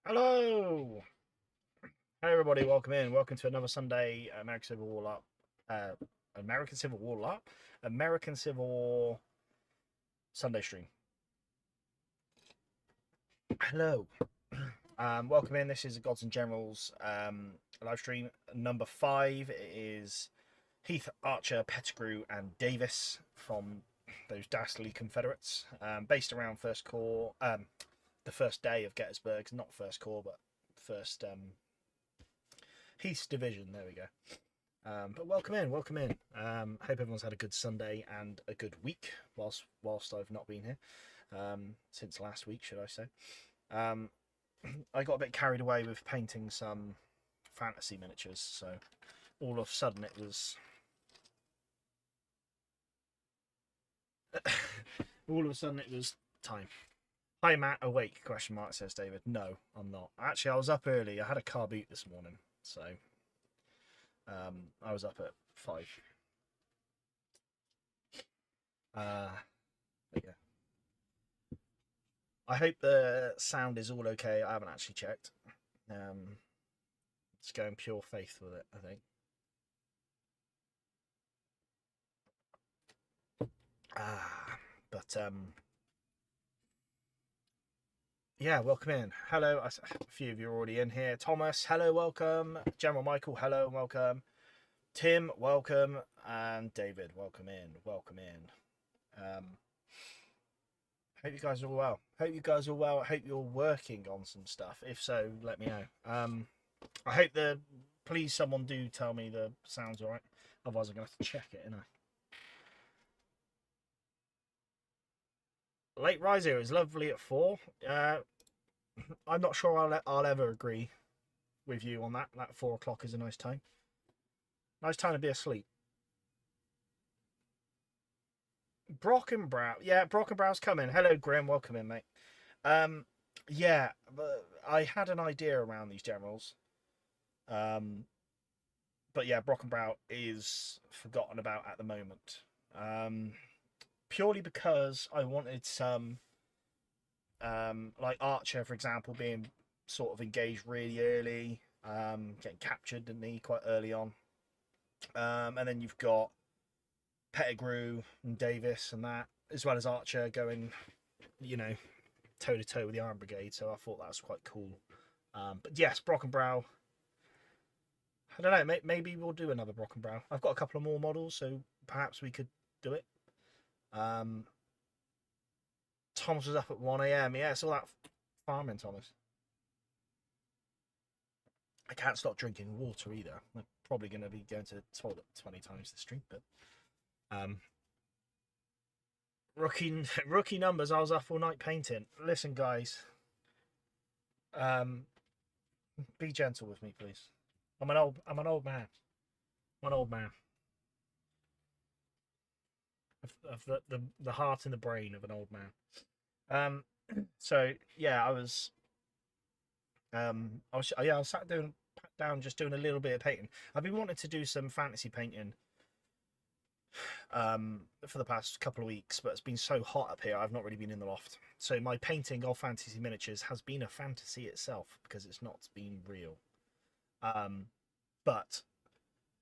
Hello! Hey everybody, welcome in. Welcome to another Sunday American Civil War up. American Civil War up? American Civil War Sunday stream. Hello. Welcome in. This is the Gods and Generals live stream number 5. It is Heath, Archer, Pettigrew, and Davis from those dastardly Confederates, based around First Corps, the first day of Gettysburg, not First Corps, but first Heath's division. There we go. But welcome in, welcome in. Hope everyone's had a good Sunday and a good week whilst I've not been here, since last week, should I say. I got a bit carried away with painting some fantasy miniatures, so all of a sudden it was time. Hi Matt, awake? Question mark, says David. No, I'm not. Actually, I was up early. I had a car boot this morning, so I was up at 5. There you go. I hope the sound is all okay. I haven't actually checked. It's going pure faith with it, I think. But yeah, welcome in. Hello, a few of you are already in here. Thomas, hello, welcome. General Michael, hello, and welcome. Tim, welcome. And David, welcome in. Welcome in. Hope you guys are all well. Hope you guys are well. I hope you're working on some stuff. If so, let me know. I hope please someone do tell me the sound's alright. Otherwise I'm going to have to check it, innit? Late riser is lovely at 4. I'm not sure I'll ever agree with you on that. That 4 o'clock is a nice time. Nice time to be asleep. Brockenbrow. Yeah, Brockenbrow's coming. Hello, Grim. Welcome in, mate. Yeah, but I had an idea around these generals. But yeah, Brockenbrow is forgotten about at the moment. Purely because I wanted some, like Archer, for example, being sort of engaged really early, getting captured, didn't he, quite early on. And then you've got Pettigrew and Davis and that, as well as Archer going, toe to toe with the Iron Brigade. So I thought that was quite cool. But yes, Brockenbrow. I don't know. Maybe we'll do another Brockenbrow. I've got a couple of more models, so perhaps we could do it. Thomas was up at 1 a.m. Yeah, it's all that farming, Thomas. I can't stop drinking water either. I'm probably going to be going to the toilet 20 times this stream, but rookie numbers. I was up all night painting. Listen, guys, be gentle with me, please. I'm an old man. I'm an old man. Of the heart and the brain of an old man. So yeah, I was sat down just doing a little bit of painting. I've been wanting to do some fantasy painting for the past couple of weeks, but it's been so hot up here I've not really been in the loft. So my painting of fantasy miniatures has been a fantasy itself because it's not been real. But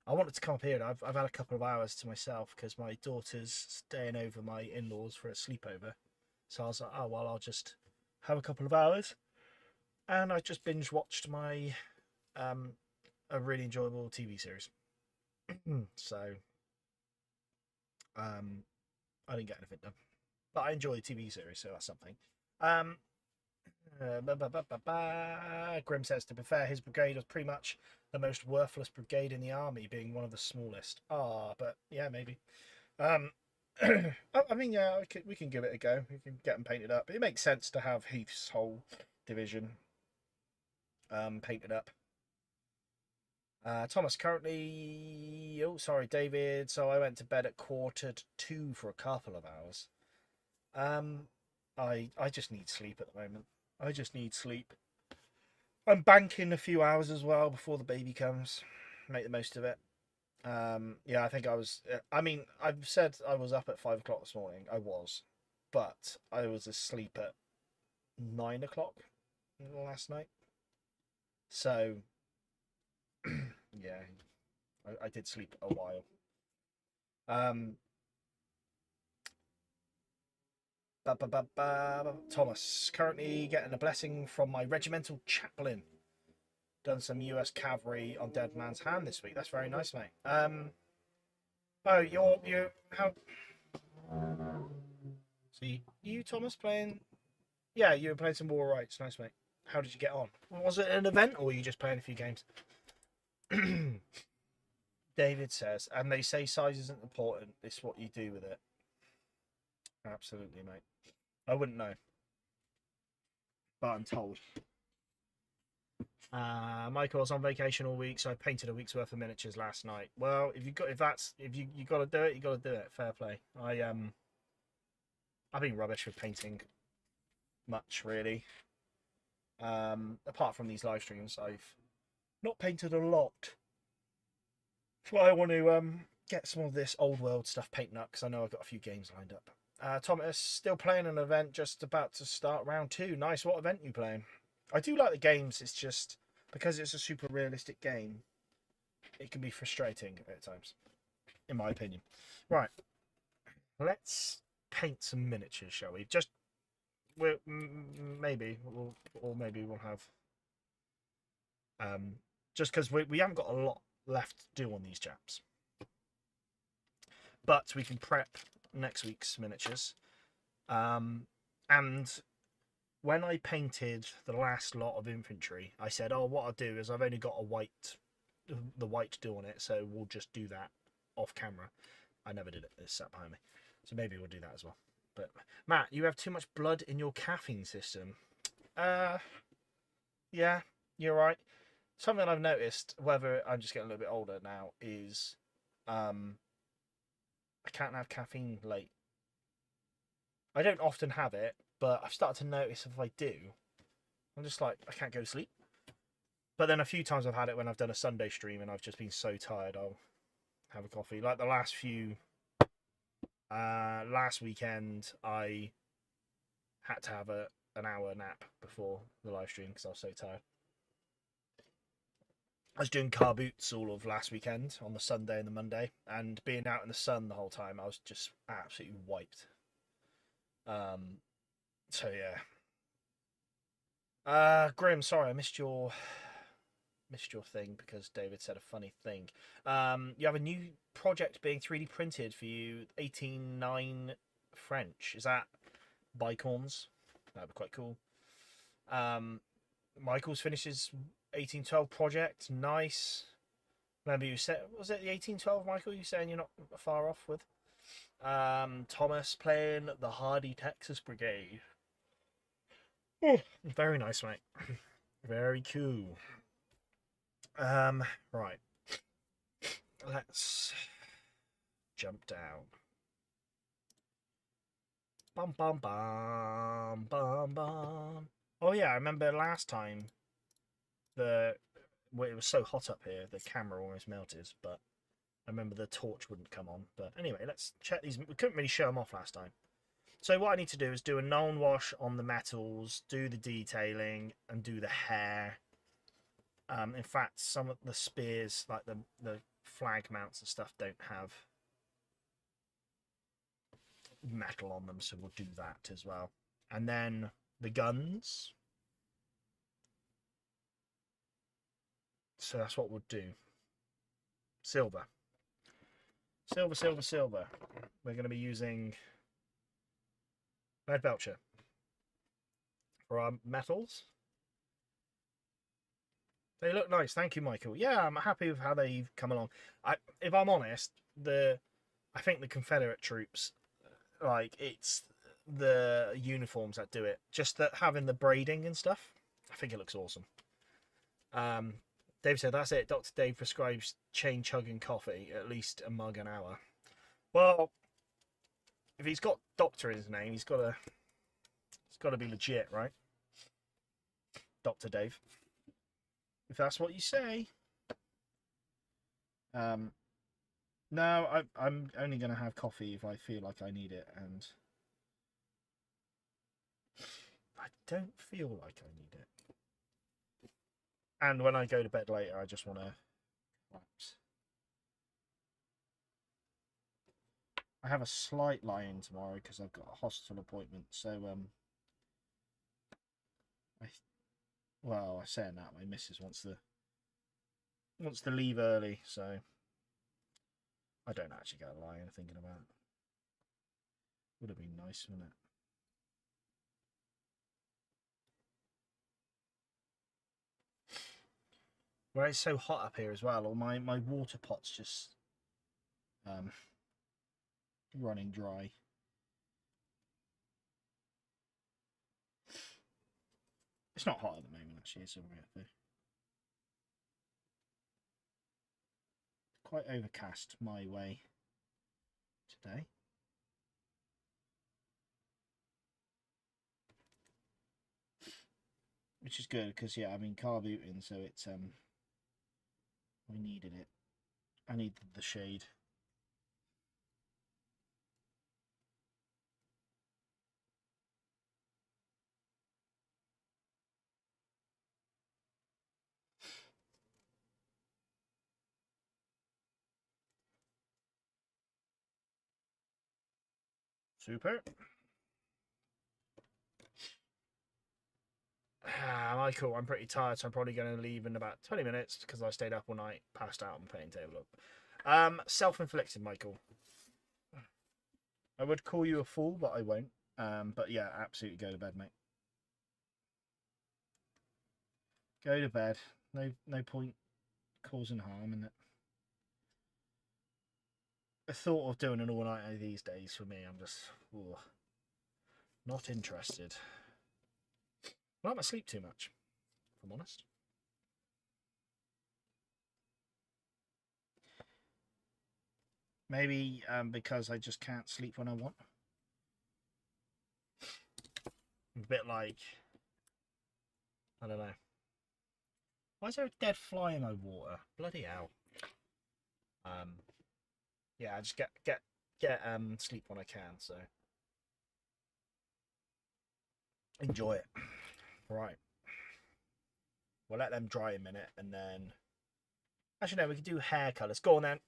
I wanted to come up here. I've had a couple of hours to myself because my daughter's staying over my in-laws for a sleepover. So I was like, oh well, I'll just have a couple of hours. And I just binge watched my a really enjoyable TV series. So I didn't get anything done, but I enjoy the TV series, so that's something. Grim says, to be fair, his brigade was pretty much the most worthless brigade in the army, being one of the smallest. But yeah, maybe. I mean, yeah, we can give it a go. We can get them painted up. It makes sense to have Heath's whole division painted up. Thomas, currently... Oh, sorry, David. So I went to bed at 1:45 for a couple of hours. I just need sleep at the moment. I just need sleep. I'm banking a few hours as well before the baby comes. Make the most of it. Yeah, I think I was... I mean, I've said I was up at 5 o'clock this morning. I was. But I was asleep at 9 o'clock last night. So, yeah, I did sleep a while. Um, Thomas, currently getting a blessing from my regimental chaplain. Done some US cavalry on Dead Man's Hand this week. That's very nice, mate. Oh, you how? See, you Thomas playing? Yeah, you were playing some War Rights. Nice, mate. How did you get on? Was it an event, or were you just playing a few games? David says, and they say size isn't important. It's what you do with it. Absolutely, mate. I wouldn't know, but I'm told. Michael was on vacation all week, so I painted a week's worth of miniatures last night. Well, if you got to do it, you got to do it. Fair play. I've been rubbish with painting much really. Apart from these live streams, I've not painted a lot. That's why I want to get some of this old world stuff painted up, because I know I've got a few games lined up. Thomas, still playing an event, just about to start round 2. Nice. What event are you playing? I do like the games. It's just because it's a super realistic game, it can be frustrating at times, in my opinion. Right, let's paint some miniatures, shall we? Maybe we'll have just because we haven't got a lot left to do on these chaps, but we can prep next week's miniatures. And when I painted the last lot of infantry, I said, oh, what I'll do is I've only got the white to do on it, so we'll just do that off camera. I never did it. It's sat behind me, so maybe we'll do that as well. But Matt, you have too much blood in your caffeine system. Yeah, you're right. Something I've noticed, whether I'm just getting a little bit older now, is I can't have caffeine late. I don't often have it, but I've started to notice if I do, I'm just like, I can't go to sleep. But then a few times I've had it when I've done a Sunday stream and I've just been so tired, I'll have a coffee. Like the last weekend, I had to have an hour nap before the live stream because I was so tired. I was doing car boots all of last weekend on the Sunday and the Monday, and being out in the sun the whole time, I was just absolutely wiped. So yeah. Grim, sorry I missed your thing because David said a funny thing. You have a new project being 3D printed for you, 1809 French. Is that Bicorns? That'd be quite cool. Michael's finished his 1812 project. Nice. Remember you said, was it the 1812, Michael? You saying you're not far off with? Thomas playing the Hardy Texas Brigade. Oh, very nice, mate. Very cool. Right. Let's jump down. Bum bum bum bum bum. Oh yeah, I remember last time it was so hot up here, the camera almost melted, but I remember the torch wouldn't come on. But anyway, let's check these. We couldn't really show them off last time. So what I need to do is do a known wash on the metals, do the detailing, and do the hair. In fact, some of the spears, like the flag mounts and stuff, don't have metal on them, so we'll do that as well. And then the guns. So that's what we'll do. Silver. Silver, silver, silver. We're going to be using Red Belcher for our metals. They look nice. Thank you, Michael. Yeah, I'm happy with how they've come along. If I'm honest, I think the Confederate troops, like, it's the uniforms that do it. Just that having the braiding and stuff, I think it looks awesome. Dave said, that's it. Dr. Dave prescribes chain chugging coffee, at least a mug an hour. Well, if he's got doctor in his name, it's got to be legit, right? Dr. Dave. If that's what you say. No, I'm only going to have coffee if I feel like I need it, and I don't feel like I need it. And when I go to bed later, I just want to relax. I have a slight lie-in tomorrow because I've got a hospital appointment. So, well, I say that my missus wants to leave early, so I don't actually get a lie-in thinking about it. Would have been nice, wouldn't it? Where it's so hot up here as well, or my water pot's just running dry. It's not hot at the moment, actually. It's alright though. Quite overcast my way today. Which is good because, yeah, I mean, car booting, so it's we needed it. I needed the shade. Super. Michael, I'm pretty tired, so I'm probably going to leave in about 20 minutes because I stayed up all night, passed out, and playing tabletop. Self-inflicted, Michael. I would call you a fool, but I won't. But yeah, absolutely go to bed, mate. Go to bed. No point causing harm in it. The thought of doing an all-nighter these days for me, I'm just not interested. I might sleep too much, if I'm honest. Maybe because I just can't sleep when I want. A bit like, I don't know. Why is there a dead fly in my water? Bloody hell. Yeah, I just get sleep when I can, so enjoy it. Right. We'll let them dry a minute and then actually no, we can do hair colours. Go on then.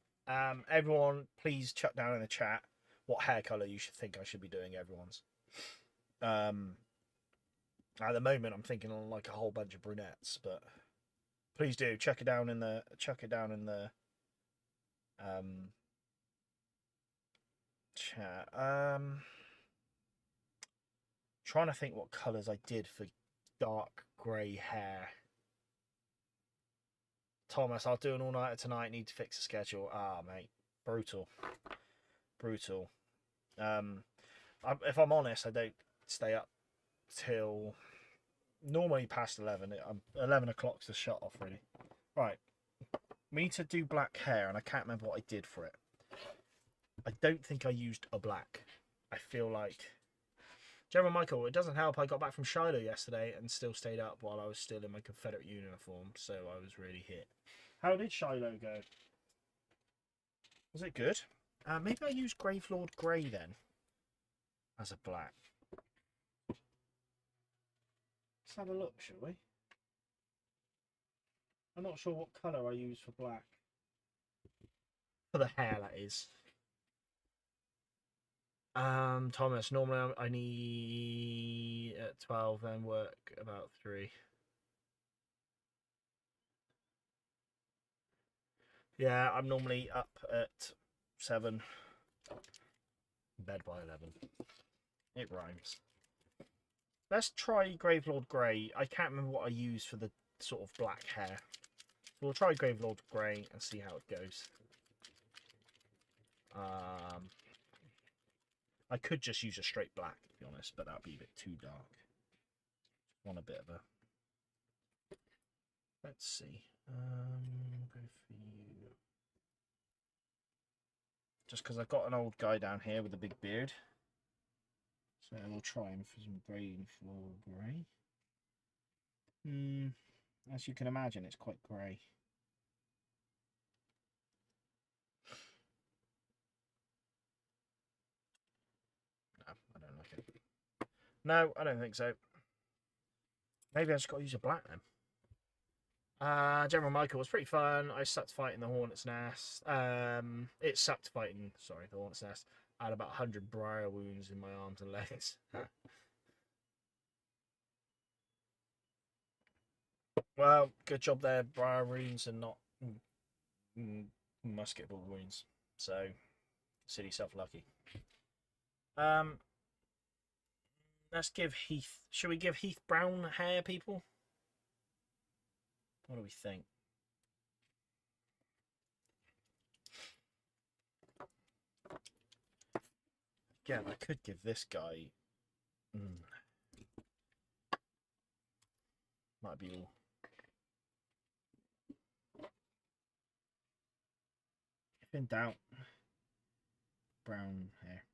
Everyone please chuck down in the chat what hair colour you should think I should be doing everyone's. At the moment I'm thinking on like a whole bunch of brunettes, but please do chuck it down in the chat. Trying to think what colours I did for dark grey hair. Thomas, I'll do an all-nighter tonight. Need to fix the schedule. Ah, mate. Brutal. Brutal. If I'm honest, I don't stay up till normally past 11. 11 o'clock's the shut off, really. Right. We need to do black hair, and I can't remember what I did for it. I don't think I used a black. I feel like... General Michael, it doesn't help. I got back from Shiloh yesterday and still stayed up while I was still in my Confederate uniform, so I was really hit. How did Shiloh go? Was it good? Maybe I used Gravelord Grey then as a black. Let's have a look, shall we? I'm not sure what colour I used for black. For the hair, that is. Thomas, normally I need at 12 and work about 3. Yeah, I'm normally up at 7. Bed by 11. It rhymes. Let's try Gravelord Grey. I can't remember what I used for the sort of black hair. We'll try Gravelord Grey and see how it goes. I could just use a straight black, to be honest, but that'd be a bit too dark. Want a bit of a... Let's see. Go for you. Just because I've got an old guy down here with a big beard. So we'll try him for some Gravelord Grey. As you can imagine, it's quite grey. No, I don't like it. No, I don't think so. Maybe I just got to use a black then. General Michael was pretty fun. I sucked fighting the Hornet's Nest. It sucked fighting, sorry, the Hornet's Nest. I had about 100 briar wounds in my arms and legs. Well, good job there, briar wounds and not musket ball wounds. So, consider yourself lucky. Um, let's give Heath. Should we give Heath brown hair, people? What do we think? Again, I could give this guy. Might be all. If in doubt, brown hair.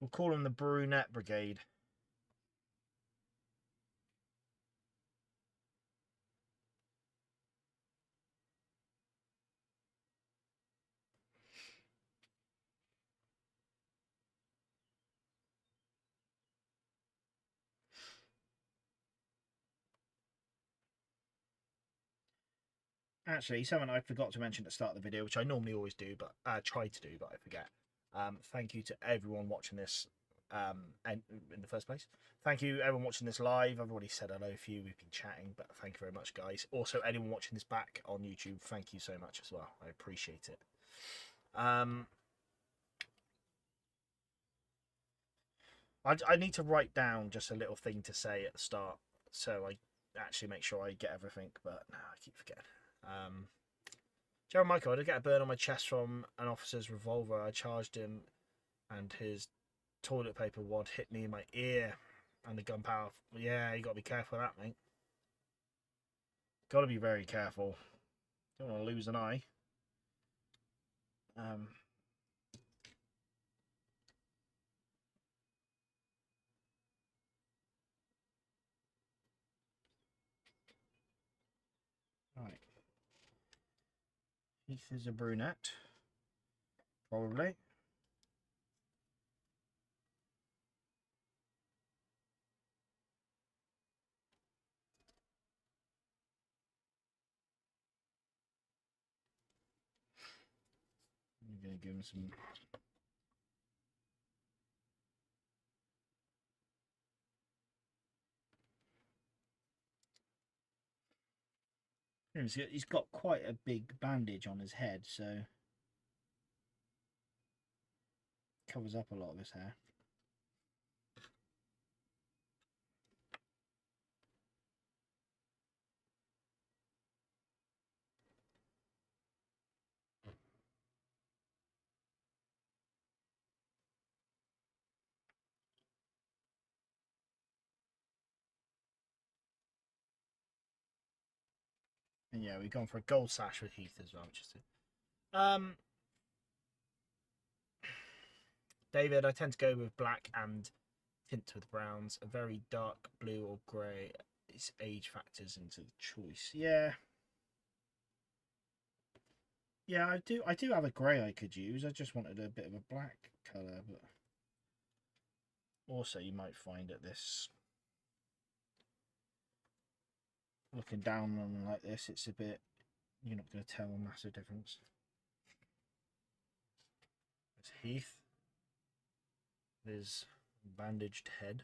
We'll call him the Brunette Brigade. Actually, something I forgot to mention at the start of the video, which I normally always do, but try to do, but I forget. Thank you to everyone watching this and in the first place. Thank you everyone watching this live. I've already said hello to you. We've been chatting, but thank you very much, guys. Also, anyone watching this back on YouTube, thank you so much as well. I appreciate it. I need to write down just a little thing to say at the start, so I actually make sure I get everything, but no, I keep forgetting. Gerald Michael, I did get a burn on my chest from an officer's revolver. I charged him and his toilet paper wad hit me in my ear and the gunpowder. Yeah, you got to be careful of that, mate. Got to be very careful. Don't want to lose an eye. Right. Heath is a brunette. Probably. I'm going to give him some... He's got quite a big bandage on his head, so covers up a lot of his hair. And yeah, we've gone for a gold sash with Heath as well, which is David, I tend to go with black and tint with browns. A very dark blue or grey. Its age factors into the choice. Yeah. Yeah, I do have a grey I could use. I just wanted a bit of a black colour, but also you might find that this, looking down on like this, it's a bit, you're not going to tell a massive difference. It's Heath. His bandaged head.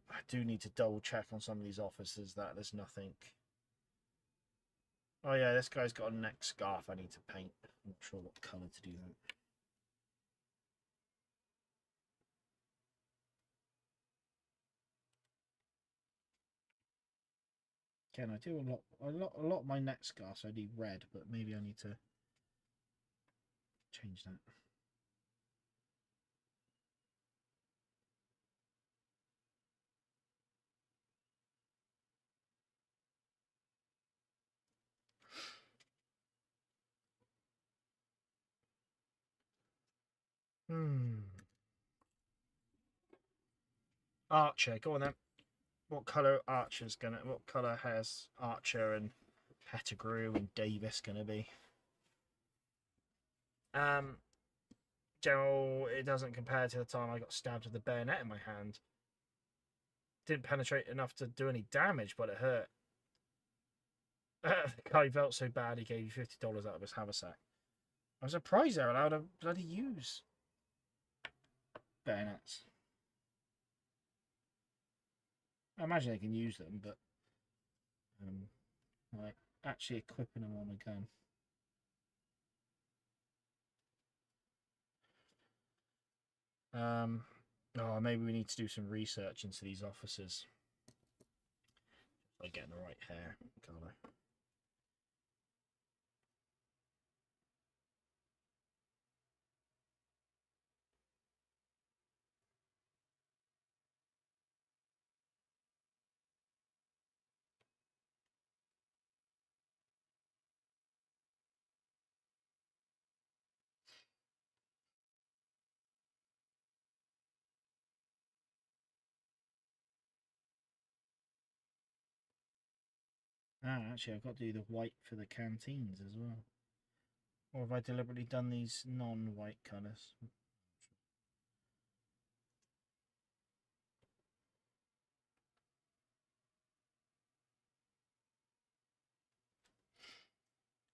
I do need to double check on some of these officers that there's nothing. Oh yeah, this guy's got a neck scarf I need to paint. I'm not sure what colour to do that. Again, I do a lot of my neck scarves I do red, but maybe I need to change that. Archer, go on then. What colour Archer's gonna? What colour has Archer and Pettigrew and Davis gonna be? General, it doesn't compare to the time I got stabbed with a bayonet in my hand. Didn't penetrate enough to do any damage, but it hurt. The guy felt so bad he gave you $50 out of his haversack. I'm surprised they're allowed to bloody use bayonets. I imagine they can use them, but like actually equipping them on a gun. Oh, maybe we need to do some research into these officers. Like getting the right hair colour. Ah, actually, I've got to do the white for the canteens as well. Or have I deliberately done these non-white colours?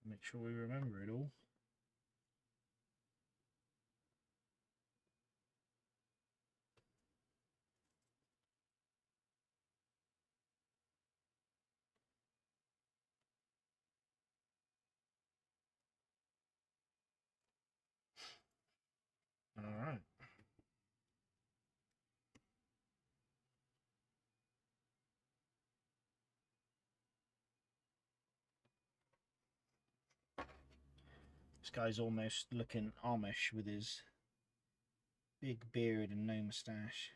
Make sure we remember it all. Alright. This guy's almost looking Amish with his big beard and no moustache.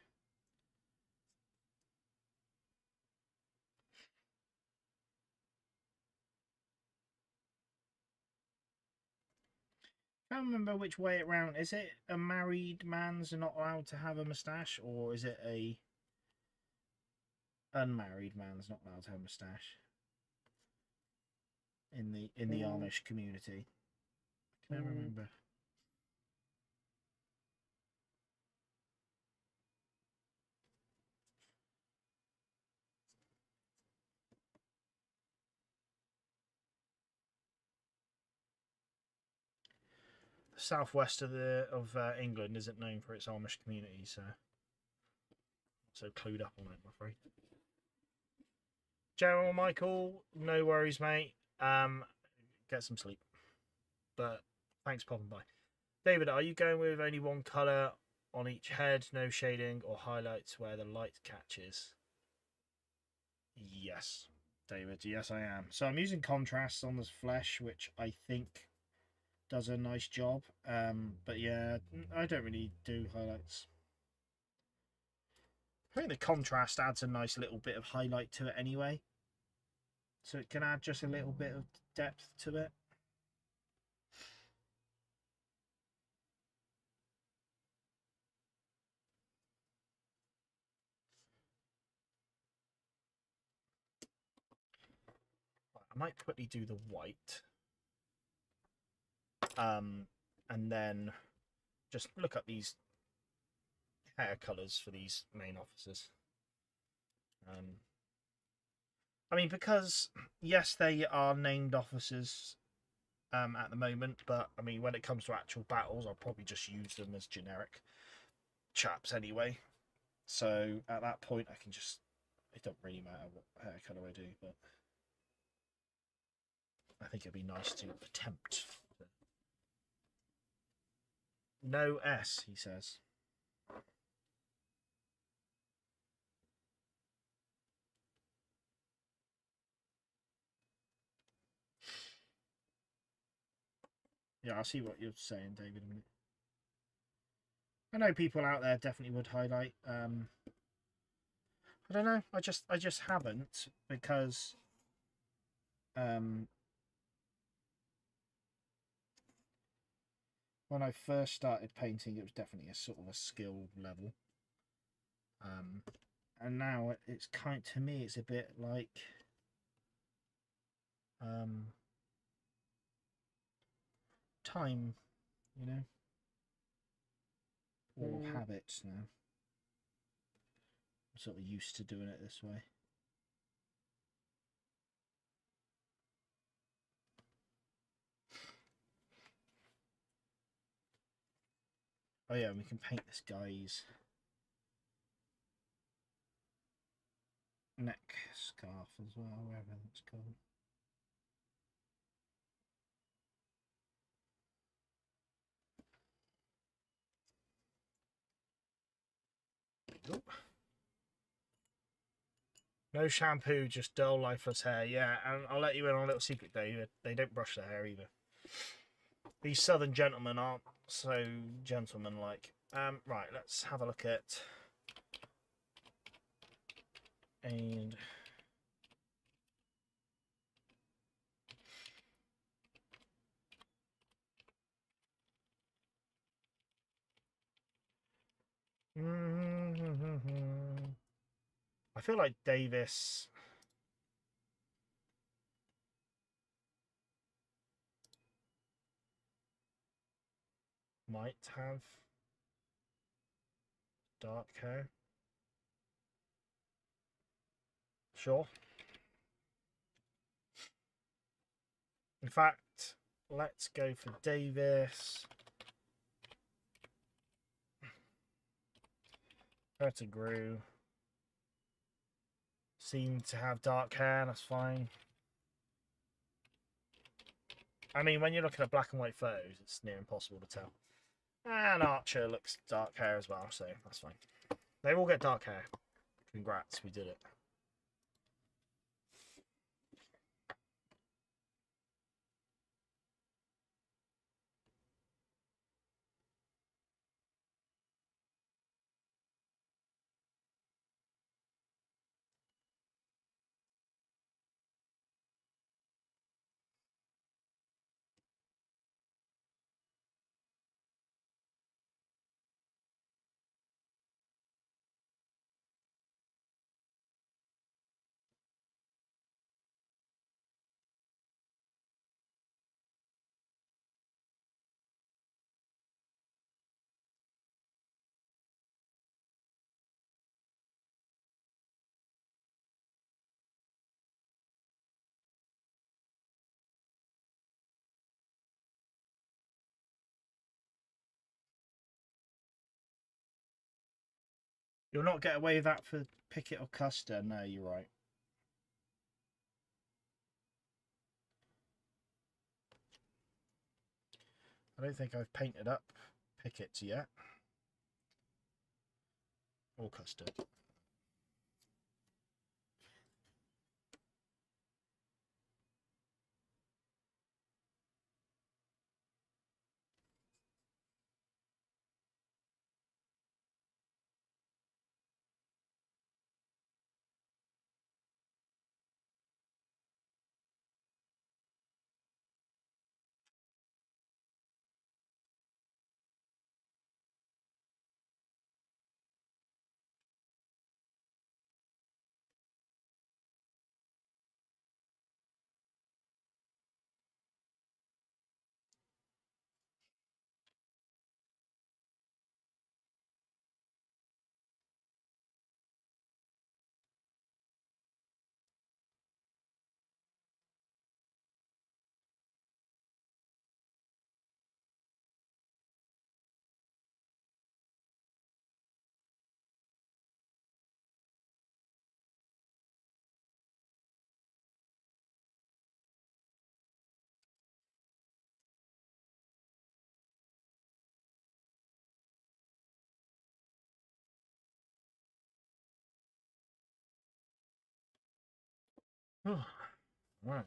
I can't remember which way it round. Is it a married man's not allowed to have a moustache, or is it a unmarried man's not allowed to have a moustache in the Amish community? I can't remember. The southwest of England isn't known for its Amish community, so clued up on it, I'm afraid. General Michael, no worries, mate. Get some sleep. But thanks for popping by. David, are you going with only one colour on each head, no shading or highlights where the light catches? Yes, David, yes I am. So I'm using contrasts on this flesh, which I think does a nice job. But yeah, I don't really do highlights. I think the contrast adds a nice little bit of highlight to it anyway. So it can add just a little bit of depth to it. I might quickly do the white. And then just look at these hair colours for these main officers. I mean, because yes, they are named officers at the moment, but I mean, when it comes to actual battles, I'll probably just use them as generic chaps anyway. So at that point, I can just, it doesn't really matter what hair colour I do, but I think it'd be nice to attempt. No S, he says. Yeah, I see what you're saying, David. I know people out there definitely would highlight. I don't know. I just haven't because when I first started painting, it was definitely a sort of a skill level. And now it's kind, to me, it's a bit like time, you know, or habits now. I'm sort of used to doing it this way. Oh yeah, we can paint this guy's neck scarf as well, whatever that's called. Oop. No shampoo, just dull, lifeless hair. Yeah, and I'll let you in on a little secret, David. They don't brush their hair either. These southern gentlemen aren't so gentleman-like. Right, let's have a look at... And... I feel like Davis might have dark hair. Sure. In fact, let's go for Davis. Pettigrew seem to have dark hair, that's fine. I mean, when you're looking at black and white photos, it's near impossible to tell. And Archer looks dark hair as well, so that's fine. They all get dark hair. Congrats, we did it. You'll not get away with that for Pickett or Custer. No, you're right. I don't think I've painted up Pickett's yet. Or Custer. Right.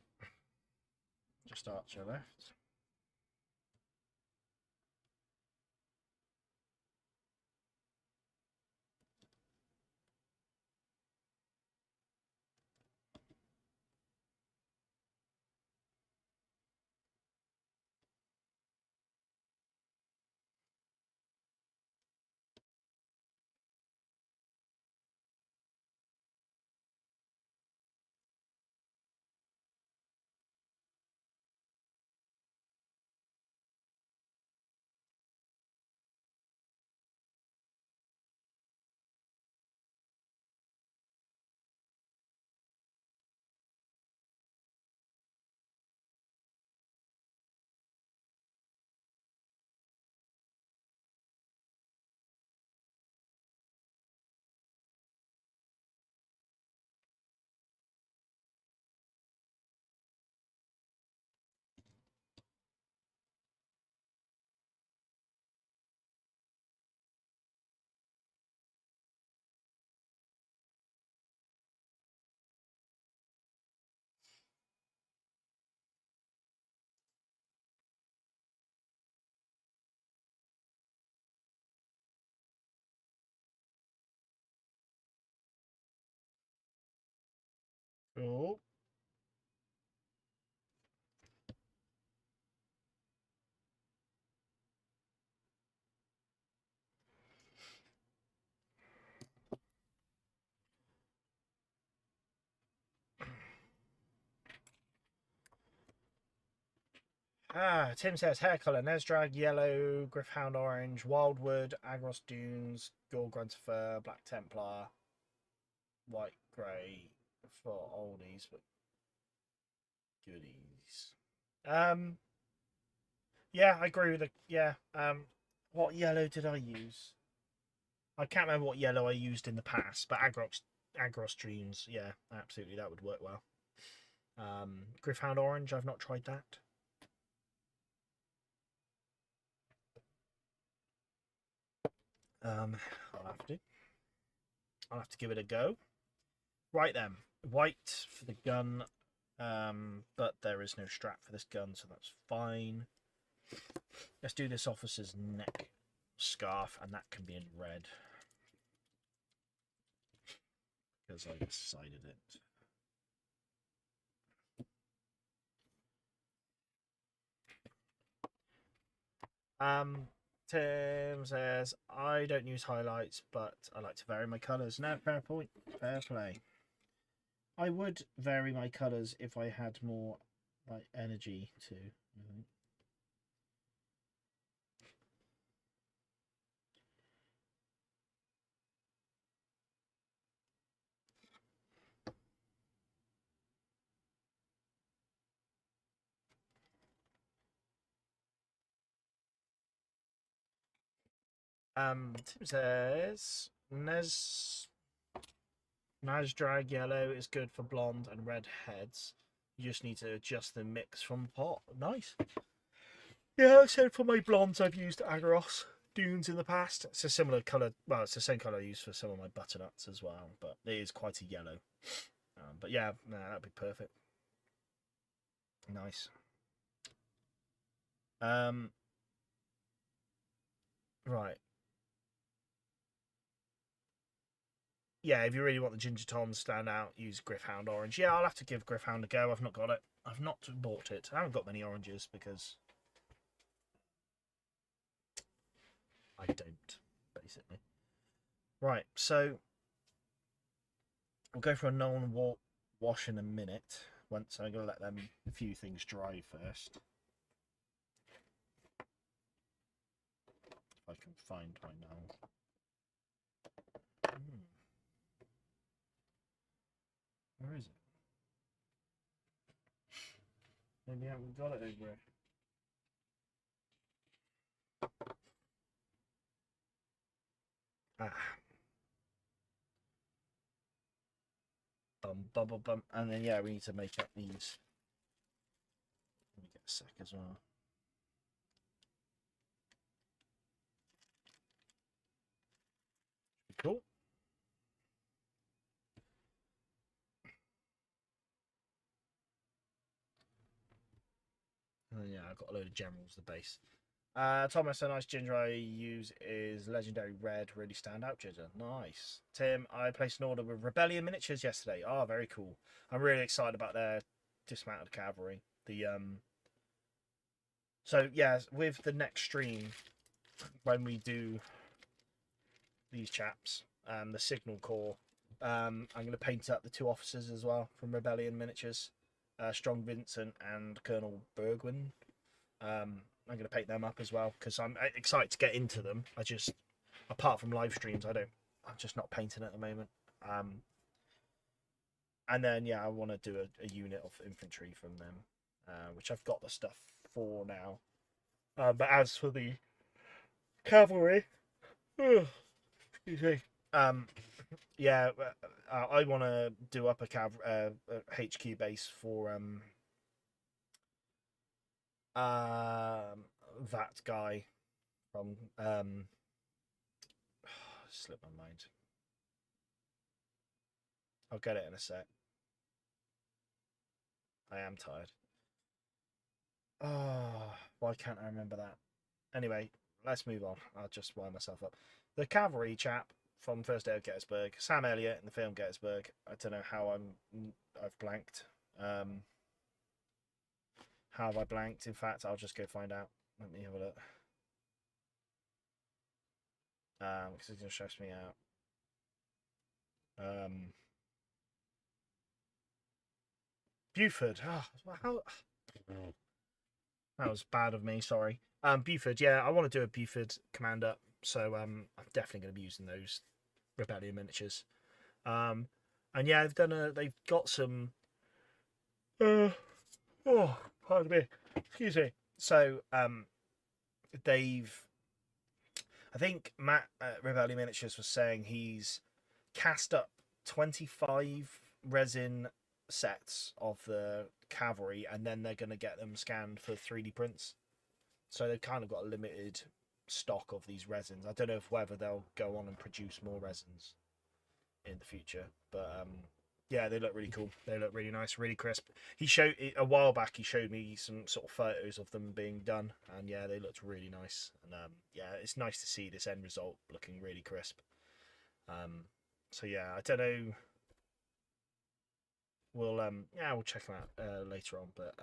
Just Archer left. Oh. Tim says hair colour: Nesdrag yellow, Griffhound orange, Wildwood, Agros Dunes, Gore Gruntifer, Black Templar, white grey for oldies but goodies. Yeah, I agree with it. Yeah. What yellow did I use? I can't remember what yellow I used in the past, but Agros Dreams, yeah, absolutely, that would work well. Griffhound Orange, I've not tried that. I'll have to. I'll have to give it a go. Right then, white for the gun, but there is no strap for this gun, so that's fine. Let's do this officer's neck scarf, and that can be in red because I decided it. Tim says, I don't use highlights, but I like to vary my colours. No, fair point. Fair play. I would vary my colours if I had more like energy to. Tim says Nasdrag yellow is good for blonde and red heads. You just need to adjust the mix from pot. Nice. Yeah, I said for my blondes, I've used Agros Dunes in the past. It's a similar colour. Well, it's the same colour I use for some of my butternuts as well, but it is quite a yellow. But yeah, no, that'd be perfect. Nice. Right. Yeah, if you really want the Ginger Tom to stand out, use Griffhound Orange. Yeah, I'll have to give Griffhound a go. I've not got it. I've not bought it. I haven't got many oranges because I don't, basically. Right, so we'll go for a known wash in a minute. Once I'm going to let them a few things dry first. If I can find my now. Where is it? Maybe I haven't got it over here. Ah. Bum, bum. And then, yeah, we need to make up these. Let me get a sec as well. Cool. And then, yeah, I've got a load of generals, the base. Thomas, a nice ginger I use is Legendary Red, really stand out ginger. Nice. Tim, I placed an order with Rebellion Miniatures yesterday. Oh, very cool. I'm really excited about their dismounted cavalry. So yeah, with the next stream, when we do these chaps, the Signal Corps, I'm going to paint up the two officers as well from Rebellion Miniatures, Strong Vincent and Colonel Bergwin. I'm going to paint them up as well because I'm excited to get into them. I just, apart from live streams, I'm just not painting at the moment. And then yeah, I want to do a unit of infantry from them, which I've got the stuff for now. But as for the cavalry, excuse me. Yeah, I want to do up a HQ base for that guy from slip my mind. I'll get it in a sec. I am tired. Oh, why can't I remember that? Anyway, let's move on. I'll just wind myself up. The cavalry chap from First Day of Gettysburg. Sam Elliott in the film Gettysburg. I don't know how I've blanked. How have I blanked? In fact, I'll just go find out. Let me have a look. Because it's going to stress me out. Buford. Oh, how... That was bad of me, sorry. Buford, yeah, I want to do a Buford commander, so I'm definitely going to be using those Rebellion miniatures. And yeah, they've got some oh, pardon me. Excuse me. So I think Matt at Rebellion Miniatures was saying he's cast up 25 resin sets of the cavalry, and then they're going to get them scanned for 3D prints. So they've kind of got a limited stock of these resins. I don't know whether they'll go on and produce more resins in the future, but yeah, they look really cool. They look really nice, really crisp. He showed a while back. He showed me some sort of photos of them being done, and yeah, they looked really nice. And yeah, it's nice to see this end result looking really crisp. So yeah, I don't know. We'll yeah, we'll check them out later on, but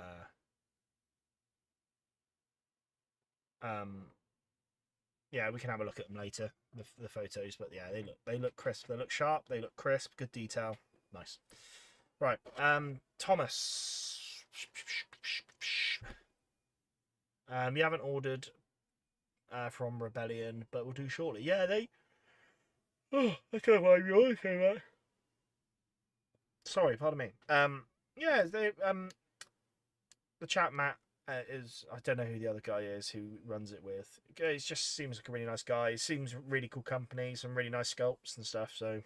yeah, we can have a look at them later, the photos. But yeah, they look crisp. They look sharp. They look crisp. Good detail. Nice. Right, Thomas. You haven't ordered from Rebellion, but we'll do shortly. Yeah, they. Oh, I don't know why you always say that. Sorry, pardon me. Yeah, they the chap Matt is, I don't know who the other guy is who runs it with. He just seems like a really nice guy. He seems really cool company, some really nice sculpts and stuff. So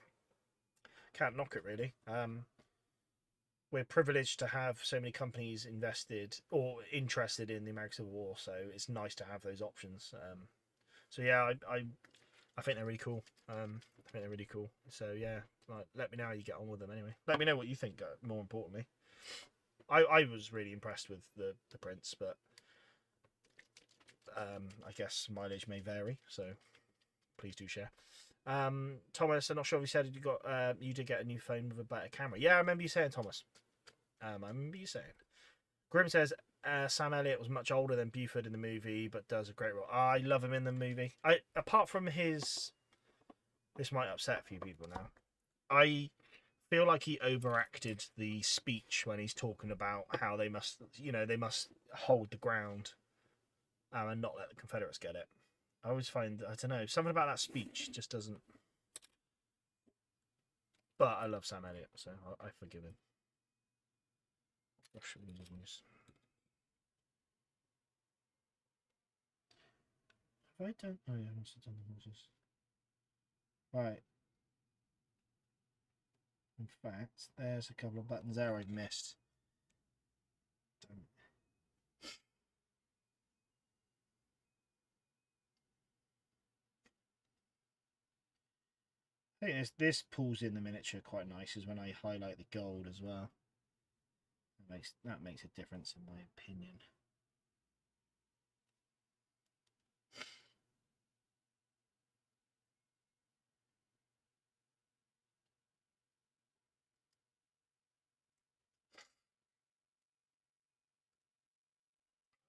can't knock it really. We're privileged to have so many companies invested or interested in the American Civil War, so it's nice to have those options. So yeah, I think they're really cool. I think they're really cool. So yeah, like, let me know how you get on with them anyway. Let me know what you think. More importantly, I was really impressed with the prints, but I guess mileage may vary. So please do share. Thomas, I'm not sure if you said you got you did get a new phone with a better camera. Yeah, I remember you saying, Thomas. I remember you saying. Grim says Sam Elliott was much older than Buford in the movie, but does a great role. I love him in the movie. Apart from his, this might upset a few people now. I feel like he overacted the speech when he's talking about how they must, they must hold the ground and not let the Confederates get it. I always find, I don't know, something about that speech just doesn't. But I love Sam Elliott, so I forgive him. Have I done? Oh yeah, I must have done the horses. Right. In fact, there's a couple of buttons there I've missed. I think this pulls in the miniature quite nice is when I highlight the gold as well. That makes a difference in my opinion.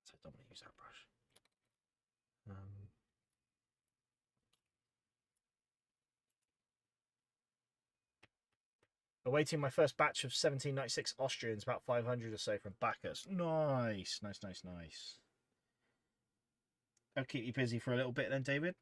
So I don't want to use that brush. Awaiting my first batch of 1796 Austrians, about 500 or so from Bacchus. Nice, nice, nice, nice. I'll keep you busy for a little bit then, David.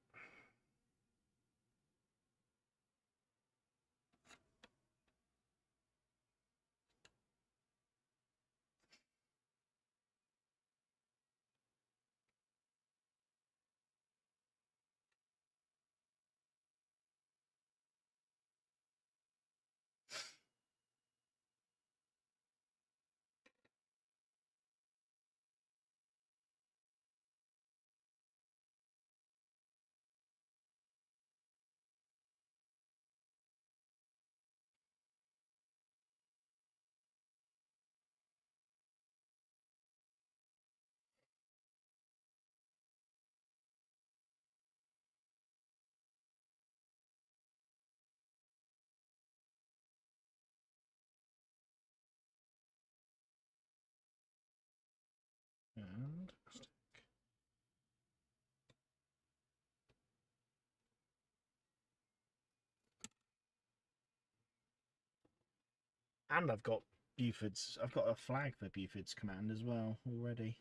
And I've got Buford's. I've got a flag for Buford's command as well already.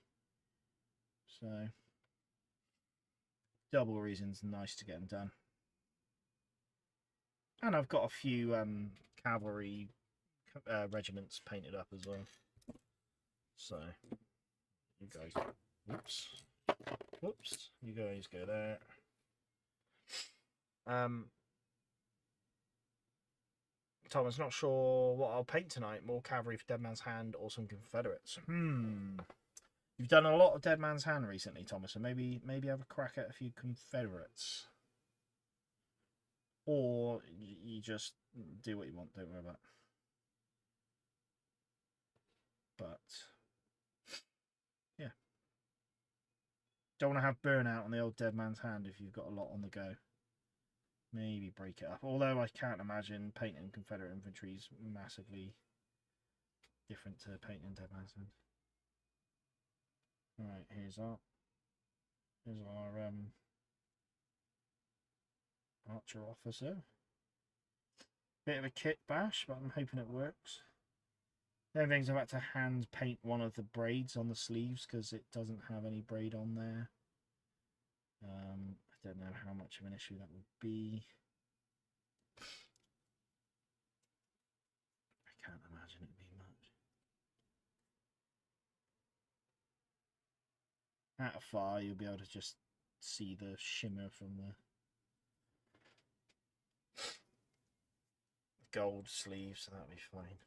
So double reasons nice to get them done. And I've got a few cavalry regiments painted up as well. So you guys, whoops, you guys go there. Thomas, not sure what I'll paint tonight. More cavalry for Dead Man's Hand or some Confederates. You've done a lot of Dead Man's Hand recently, Thomas, so maybe have a crack at a few Confederates. Or you just do what you want, don't worry about it. But yeah, don't want to have burnout on the old Dead Man's Hand if you've got a lot on the go. Maybe break it up. Although I can't imagine painting Confederate infantry is massively different to painting Dead Man's Hand. Alright, here's our archer officer. Bit of a kit bash, but I'm hoping it works. The only thing is I've had to hand paint one of the braids on the sleeves because it doesn't have any braid on there. I don't know how much of an issue that would be. I can't imagine it'd be much. Out of far, you'll be able to just see the shimmer from the gold sleeves, so that'll be fine.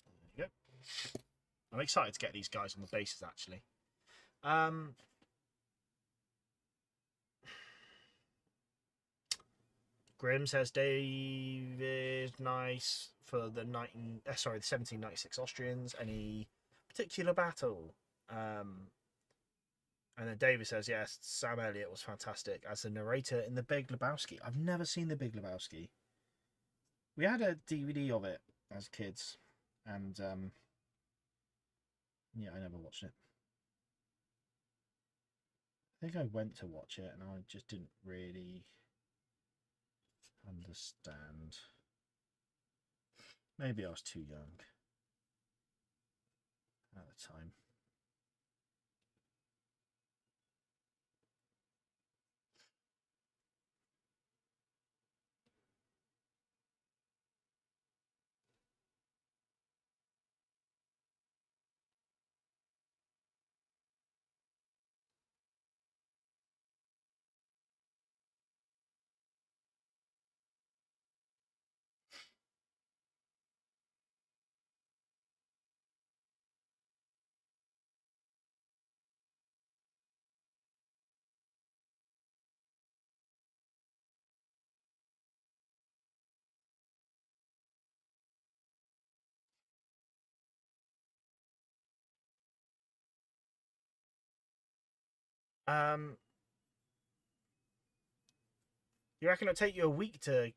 There you go. I'm excited to get these guys on the bases, actually. Grim says Dave is nice for the 1796 Austrians. Any particular battle? And then David says, yes, Sam Elliott was fantastic as the narrator in The Big Lebowski. I've never seen The Big Lebowski. We had a DVD of it as kids, and yeah, I never watched it. I think I went to watch it, and I just didn't really understand. Maybe I was too young at the time. You reckon it'll take you a week to,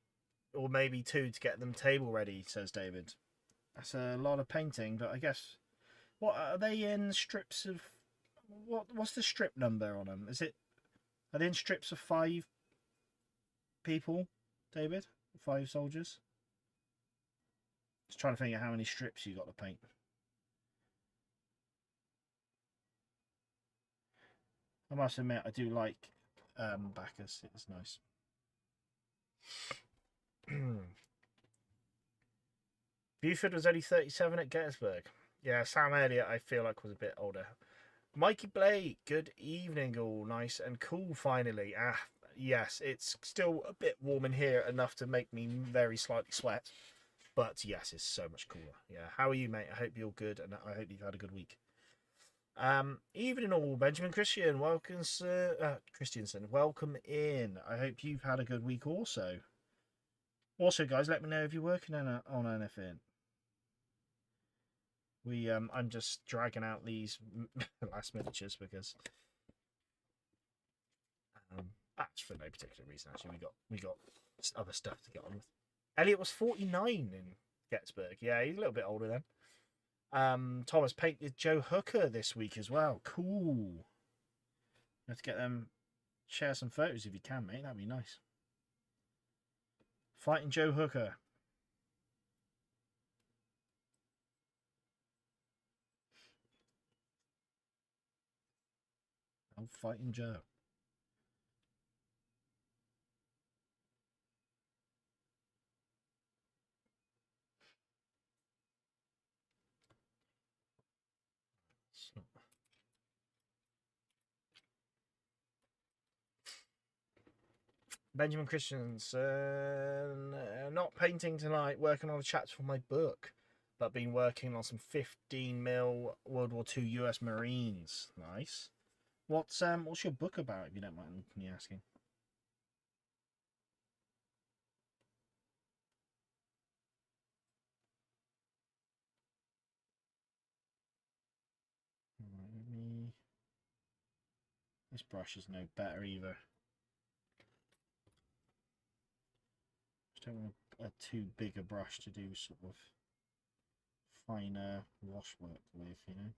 or maybe two, to get them table ready, says David. That's a lot of painting, but I guess, what are they in strips of, what's the strip number on them? Are they in strips of 5 people, David? 5 soldiers? Just trying to think of how many strips you got to paint. I must admit, I do like Bacchus. It's nice. Buford was only 37 at Gettysburg. Yeah, Sam Elliott, I feel like, was a bit older. Mikey Blake, good evening, all. Nice and cool, finally. Yes, it's still a bit warm in here, enough to make me very slightly sweat. But yes, it's so much cooler. Yeah, how are you, mate? I hope you're good, and I hope you've had a good week. Evening all, Benjamin Christian, welcome, sir. Christiansen, welcome in. I hope you've had a good week also. Also, guys, let me know if you're working on anything. I'm just dragging out these last miniatures because that's for no particular reason. Actually, we got other stuff to get on with. Elliot was 49 in Gettysburg. Yeah, he's a little bit older then. Thomas painted Joe Hooker this week as well. Cool. Let's get them. Share some photos if you can, mate. That'd be nice. Fighting Joe Hooker. I'm fighting Joe. Benjamin Christians, not painting tonight, working on a chapter for my book, but been working on some 15mm World War II US Marines. Nice. What's your book about, if you don't mind me asking? Right, this brush is no better either. Just don't want a too big a brush to do sort of finer wash work with, you know.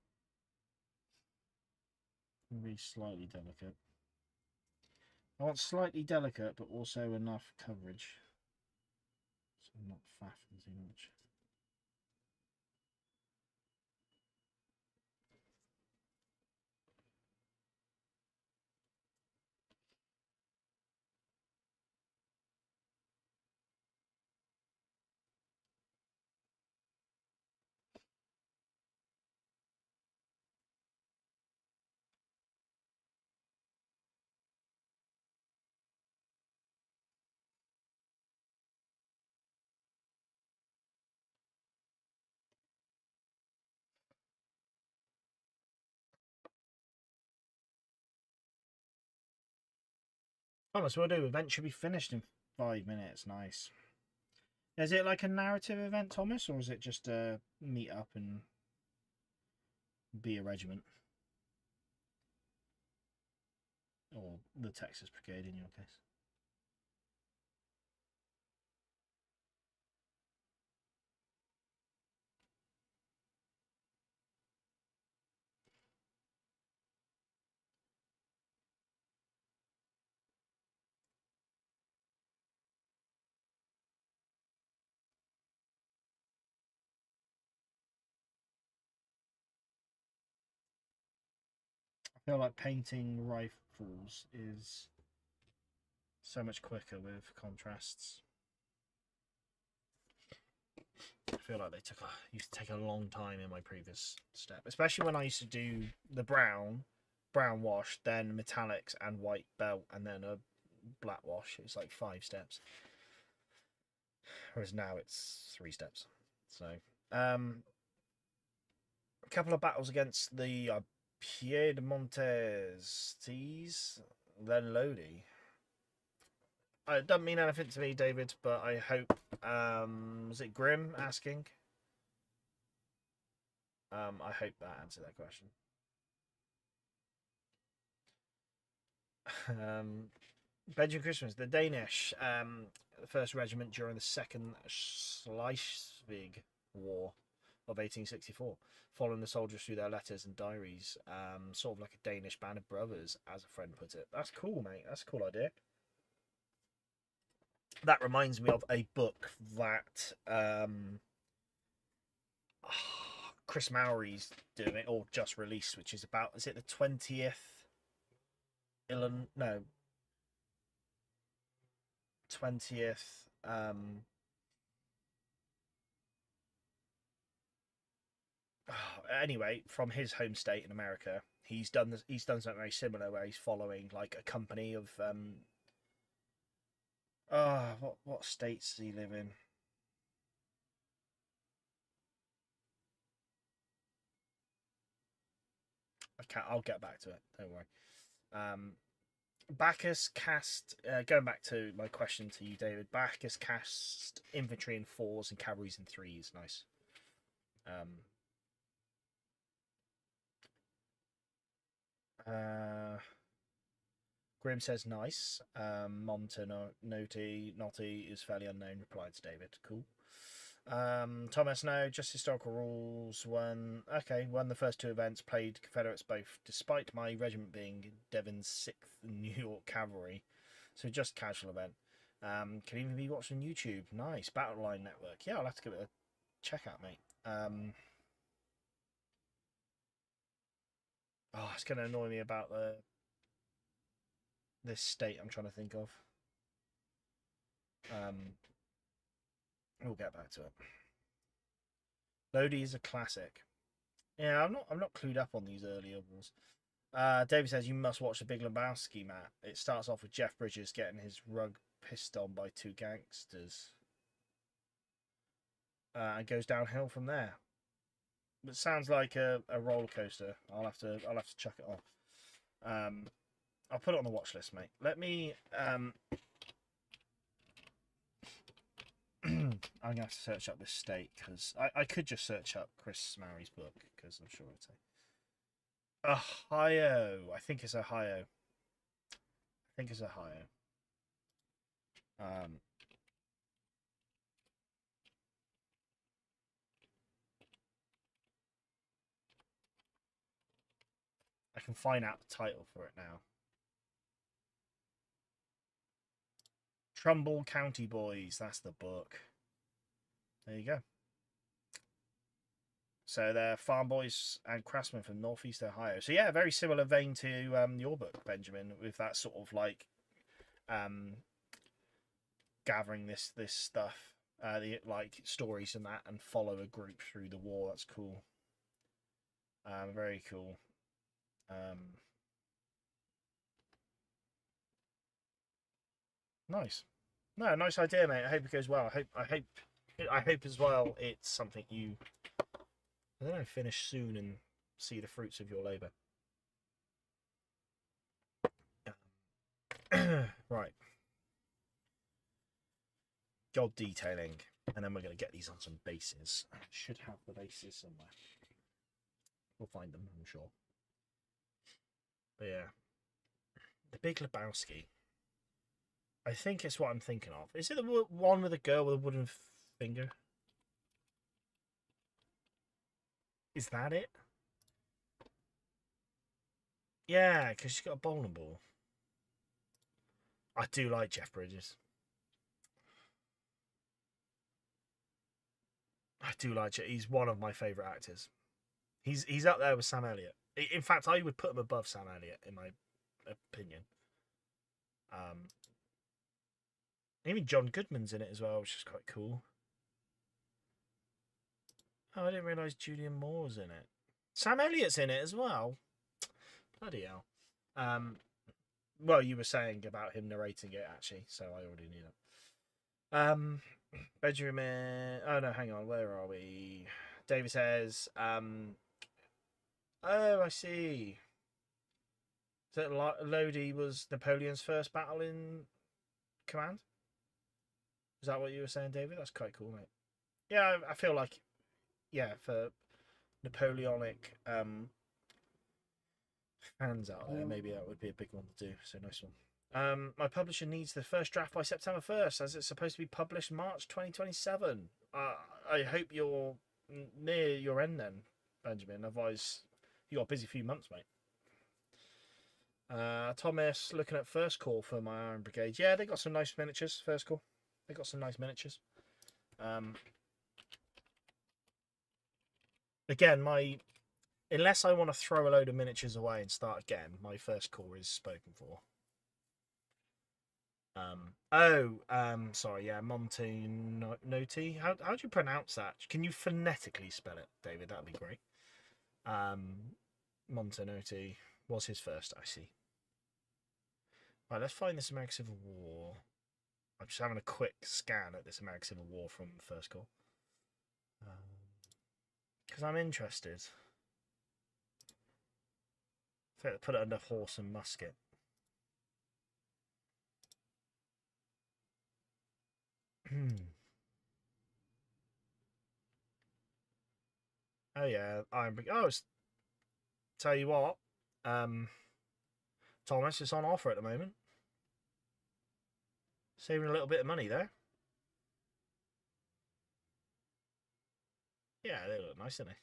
Be slightly delicate. I want slightly delicate, but also enough coverage, so I'm not faffing too much. Thomas, we'll do. Event should be finished in 5 minutes. Nice. Is it like a narrative event, Thomas, or is it just a meet up and be a regiment? Or the Texas Brigade in your case? I feel like painting rifles is so much quicker with contrasts. I feel like used to take a long time in my previous step, especially when I used to do the brown wash, then metallics and white belt, and then a black wash. It was like 5 steps, whereas now it's 3 steps. So, a couple of battles against the Piedmontese, then Lodi. It doesn't mean anything to me, David, but I hope. Was it Grim asking? I hope that answered that question. Benjamin Christmas, the Danish, the first regiment during the Second Schleswig War of 1864, following the soldiers through their letters and diaries, sort of like a Danish band of brothers, as a friend put it. That's cool, mate. That's a cool idea. That reminds me of a book that Chris Mowry's doing it, or just released, which is about, is it the 20th 20th anyway, from his home state in America, he's done something very similar where he's following like a company of what states does he live in? I'll get back to it, don't worry. Bacchus cast, going back to my question to you, David, Bacchus cast infantry in 4s and cavalries in 3s. Nice. Grim says nice. Montanoti Naughty is fairly unknown, replied to David. Cool. Thomas, no, just historical rules. Won the first two events, played Confederates both, despite my regiment being Devon's 6th New York Cavalry. So just casual event. Can even be watched on YouTube. Nice. Battle Line Network. Yeah, I'll have to give it a check out, mate. It's going to annoy me about this state I'm trying to think of. We'll get back to it. Lodi is a classic. Yeah, I'm not clued up on these early ovals. David says you must watch The Big Lebowski, Matt. It starts off with Jeff Bridges getting his rug pissed on by two gangsters, and goes downhill from there. It sounds like a roller coaster. I'll have to chuck it off. I'll put it on the watch list, mate. Let me. I'm gonna have to search up this state because I could just search up Chris Murray's book because I'm sure it'll take. Ohio. I think it's Ohio. I can find out the title for it now. Trumbull County Boys. That's the book. There you go. So they're farm boys and craftsmen from Northeast Ohio. So yeah, very similar vein to your book, Benjamin, with that sort of like gathering this stuff, the like stories and that, and follow a group through the war. That's cool. Very cool. Nice. No, nice idea, mate. I hope it goes well. I hope as well it's something you, I don't know, finish soon and see the fruits of your labour. Right. Job detailing, and then we're going to get these on some bases. I should have the bases somewhere. We'll find them, I'm sure. But yeah, The Big Lebowski. I think it's what I'm thinking of. Is it the one with a girl with a wooden finger? Is that it? Yeah, because she's got a bowling ball. I do like Jeff Bridges. I do like it. He's one of my favourite actors. He's up there with Sam Elliott. In fact, I would put him above Sam Elliott in my opinion. Even John Goodman's in it as well, which is quite cool. Oh, I didn't realise Julian Moore's in it. Sam Elliott's in it as well. Bloody hell. Well, you were saying about him narrating it actually, so I already knew that. Benjamin. Oh no, hang on. Where are we? David says, oh, I see. So Lodi was Napoleon's first battle in command? Is that what you were saying, David? That's quite cool, mate. Yeah, I feel like, yeah, for Napoleonic fans out there, maybe that would be a big one to do. So nice one. My publisher needs the first draft by September 1st, as it's supposed to be published March 2027. I hope you're near your end then, Benjamin. Otherwise, you got a busy few months, mate. Thomas, looking at First Call for my Iron Brigade. Yeah, they got some nice miniatures. First Call, they got some nice miniatures. Again, unless I want to throw a load of miniatures away and start again, my First Call is spoken for. Sorry, yeah, Montenoti. How do you pronounce that? Can you phonetically spell it, David? That'd be great. Montenoti was his first, I see. Right, let's find this American Civil War. I'm just having a quick scan at this American Civil War from First Call. Because I'm interested. Put it under horse and musket. Oh yeah, Iron Brigade. Oh, tell you what, Thomas, it's on offer at the moment. Saving a little bit of money there. Yeah, they look nice, don't they?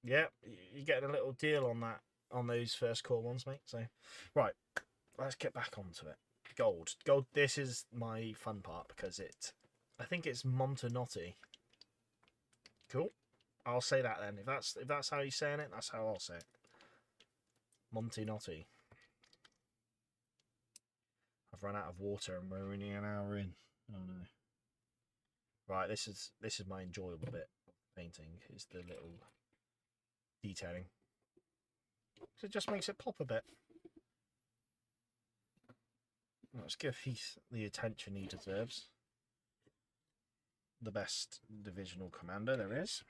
Yeah, you're getting a little deal on that, on those first core ones, mate. So, right, let's get back onto it. Gold. This is my fun part because I think it's Montanotti. Cool. I'll say that then. If that's how you're saying it, that's how I'll say it. Montanotti. I've run out of water and we're only an hour in. Oh no. Right, this is my enjoyable bit of painting, is the little detailing. So it just makes it pop a bit. Let's give Heath the attention he deserves. The best divisional commander there is.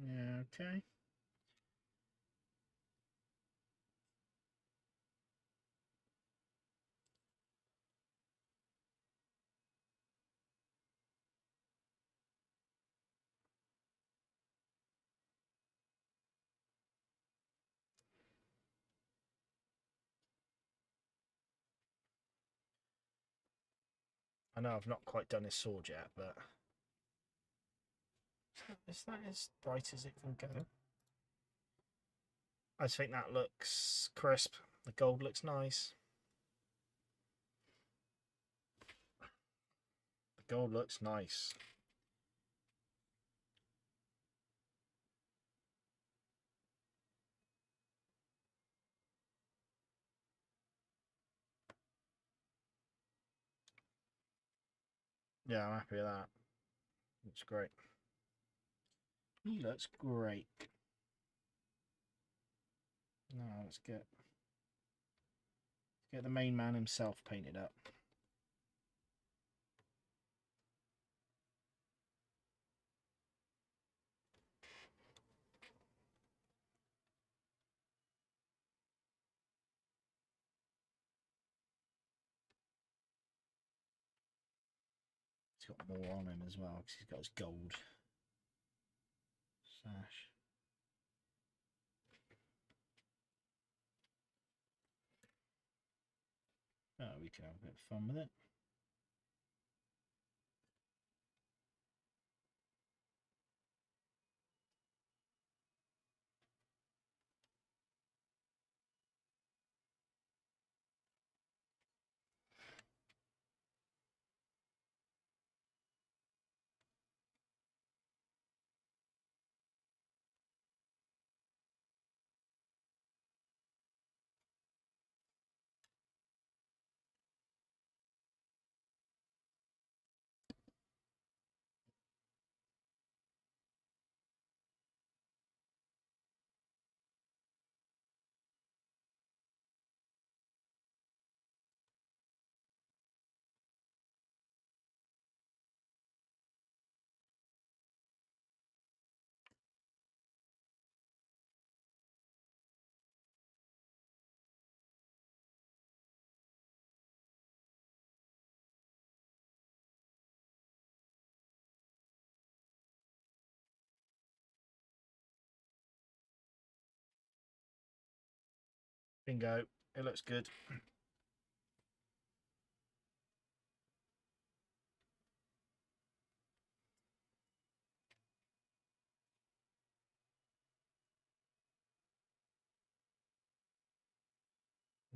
Yeah, okay. I know I've not quite done his sword yet, but is that as bright as it can go? I just think that looks crisp. The gold looks nice. The gold looks nice. Yeah, I'm happy with that. Looks great. He looks great. Now let's get the main man himself painted up. He's got more on him as well because he's got his gold sash. Oh, we can have a bit of fun with it. Bingo. It looks good.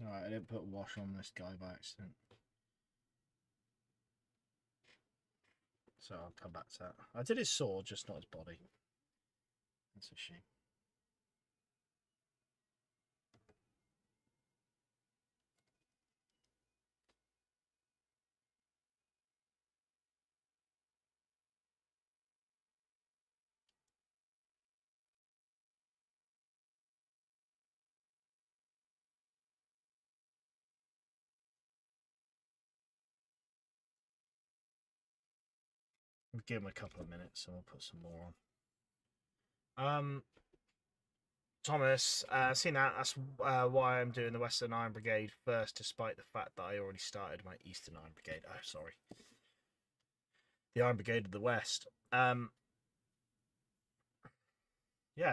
Alright, I didn't put wash on this guy by accident. So I'll come back to that. I did his sword, just not his body. That's a shame. Give him a couple of minutes and we'll put some more on. Thomas, seeing that's why I'm doing the Western Iron Brigade first, despite the fact that I already started my Eastern Iron Brigade. Oh, sorry. The Iron Brigade of the West. Yeah,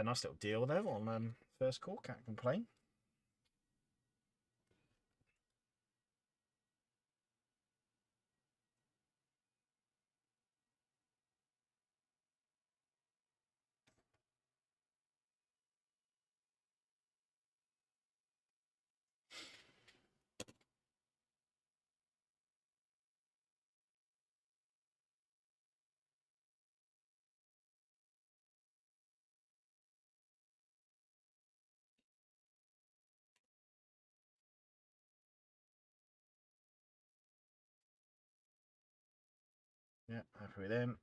nice little deal though on first call, can't complain. Yeah, happy with him.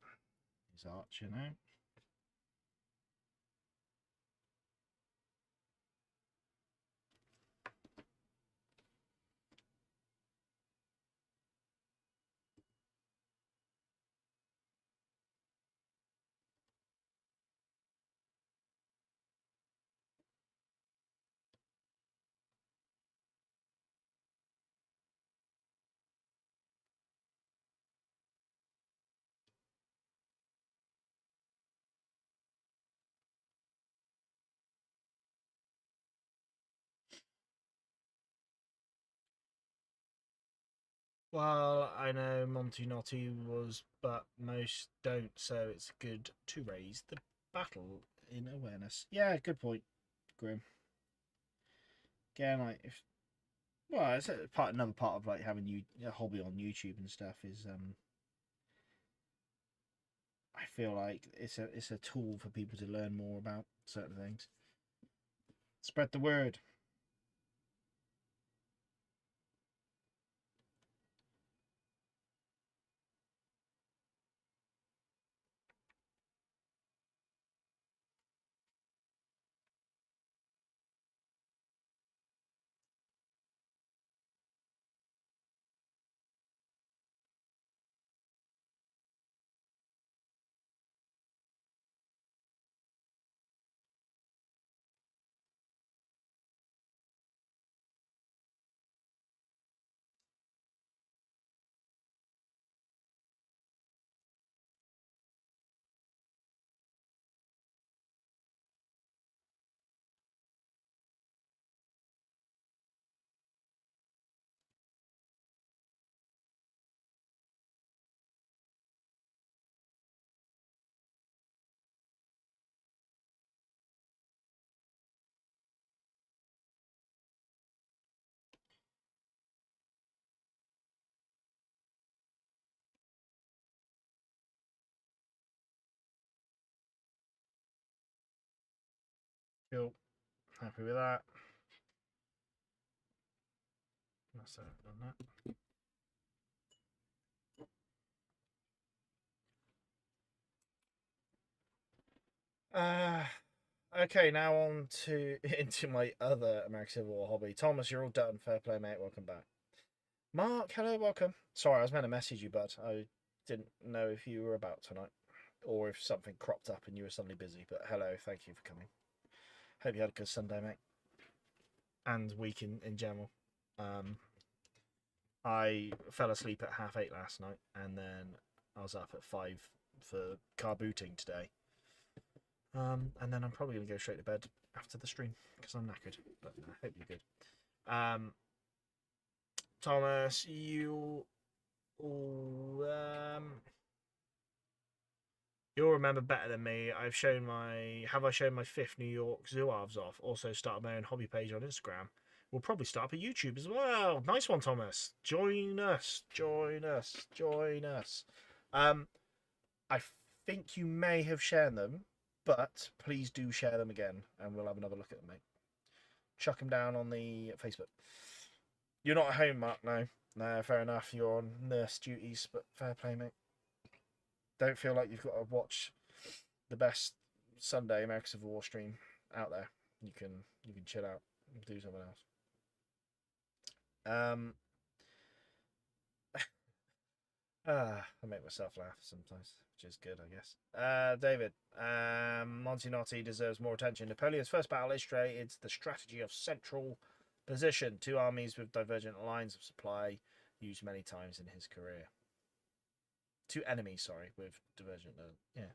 He's Archer now. Well, I know Monty Notty was, but most don't, so it's good to raise the battle in awareness. Yeah, good point, Grim. Again, like if well, it's another part of like having a hobby on YouTube and stuff is I feel like it's a tool for people to learn more about certain things. Spread the word. Cool. Happy with that. That's it. Done that. Okay, now on to into my other American Civil War hobby. Thomas, you're all done. Fair play, mate. Welcome back. Mark, hello, welcome. Sorry, I was meant to message you, but I didn't know if you were about tonight or if something cropped up and you were suddenly busy. But hello, thank you for coming. Hope you had a good Sunday, mate, and week in general. I fell asleep at 8:30 last night, and then I was up at 5 for car booting today. And then I'm probably gonna go straight to bed after the stream because I'm knackered. But I hope you're good. Thomas, you'll remember better than me. I shown my fifth New York Zouaves off. Also started my own hobby page on Instagram. We'll probably start up a YouTube as well. Nice one, Thomas. Join us. I think you may have shared them, but please do share them again, and we'll have another look at them, mate. Chuck them down on the Facebook. You're not at home, Mark. No, fair enough. You're on nurse duties, but fair play, mate. Don't feel like you've got to watch the best Sunday American Civil War stream out there. You can chill out and do something else. I make myself laugh sometimes, which is good, I guess. David, Monty deserves more attention. Napoleon's first battle illustrated the strategy of central position. Two armies with divergent lines of supply, used many times in his career. Two enemies, sorry, with divergent. Yeah.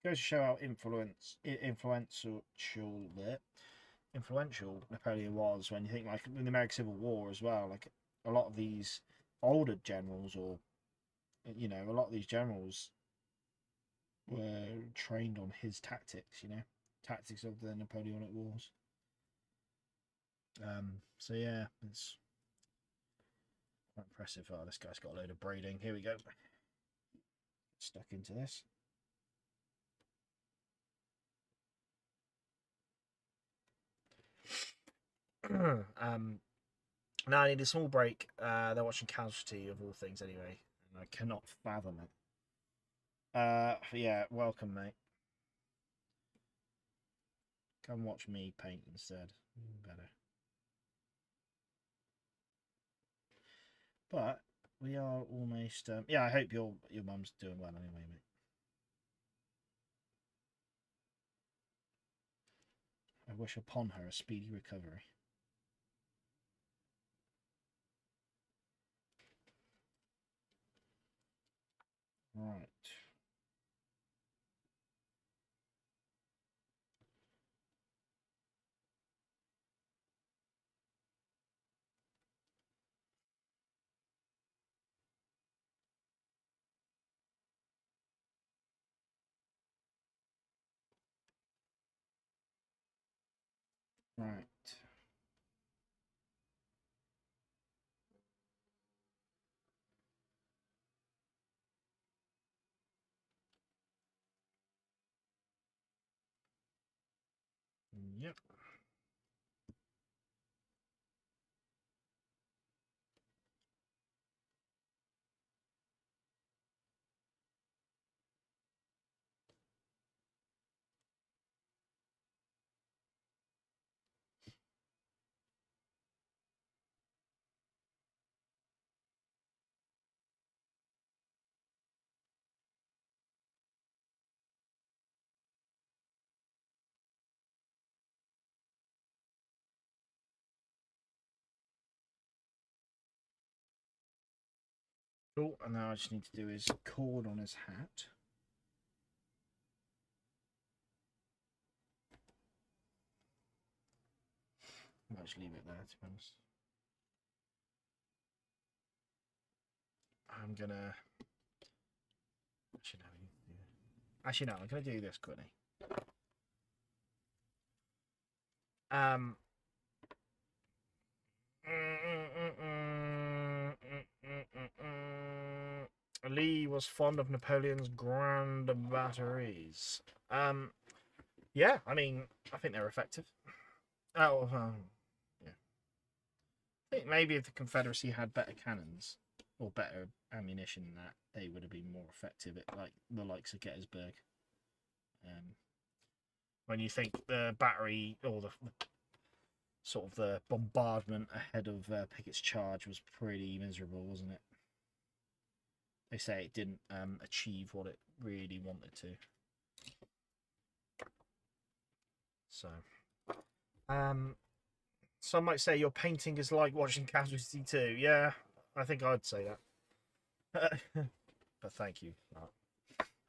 Goes to show how influential Napoleon was when you think like in the American Civil War as well. Like a lot of these older generals, or a lot of these generals were trained on his tactics. Tactics of the Napoleonic Wars. So yeah, it's quite impressive. Oh, this guy's got a load of braiding. Here we go. Stuck into this. Now I need a small break. They're watching Casualty of all things anyway, and I cannot fathom it. Yeah, welcome, mate. Come watch me paint instead. Better. But we are almost. Yeah, I hope your mum's doing well anyway, mate. I wish upon her a speedy recovery. Right. Right. Yep. Cool. And now I just need to do his cord on his hat. I'll just leave it there, to be honest. I'm gonna. Actually, no. I'm gonna do this quickly. Lee was fond of Napoleon's grand batteries. Yeah, I mean, I think they're effective. Oh, yeah. I think maybe if the Confederacy had better cannons or better ammunition than that, they would have been more effective at like the likes of Gettysburg. When you think the battery or the sort of the bombardment ahead of Pickett's charge was pretty miserable, wasn't it? They say it didn't achieve what it really wanted to. So, some might say your painting is like watching Casualty 2. Yeah, I think I'd say that. But thank you. I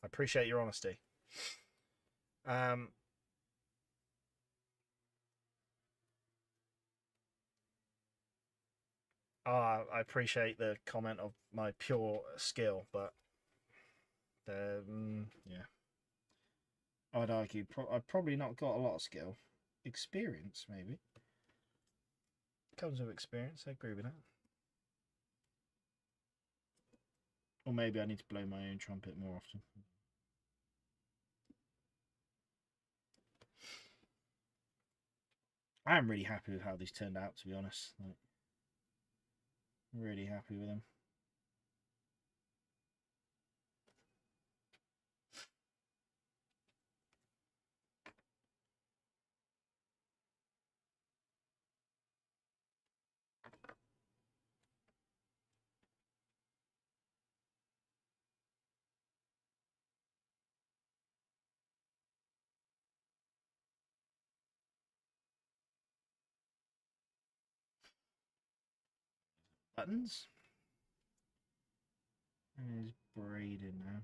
appreciate your honesty. I appreciate the comment of my pure skill, but yeah, I'd argue I've probably not got a lot of skill. Experience, maybe. Comes with experience, I agree with that. Or maybe I need to blow my own trumpet more often. I am really happy with how these turned out, to be honest. Like, really happy with them. buttons. There's braid in now.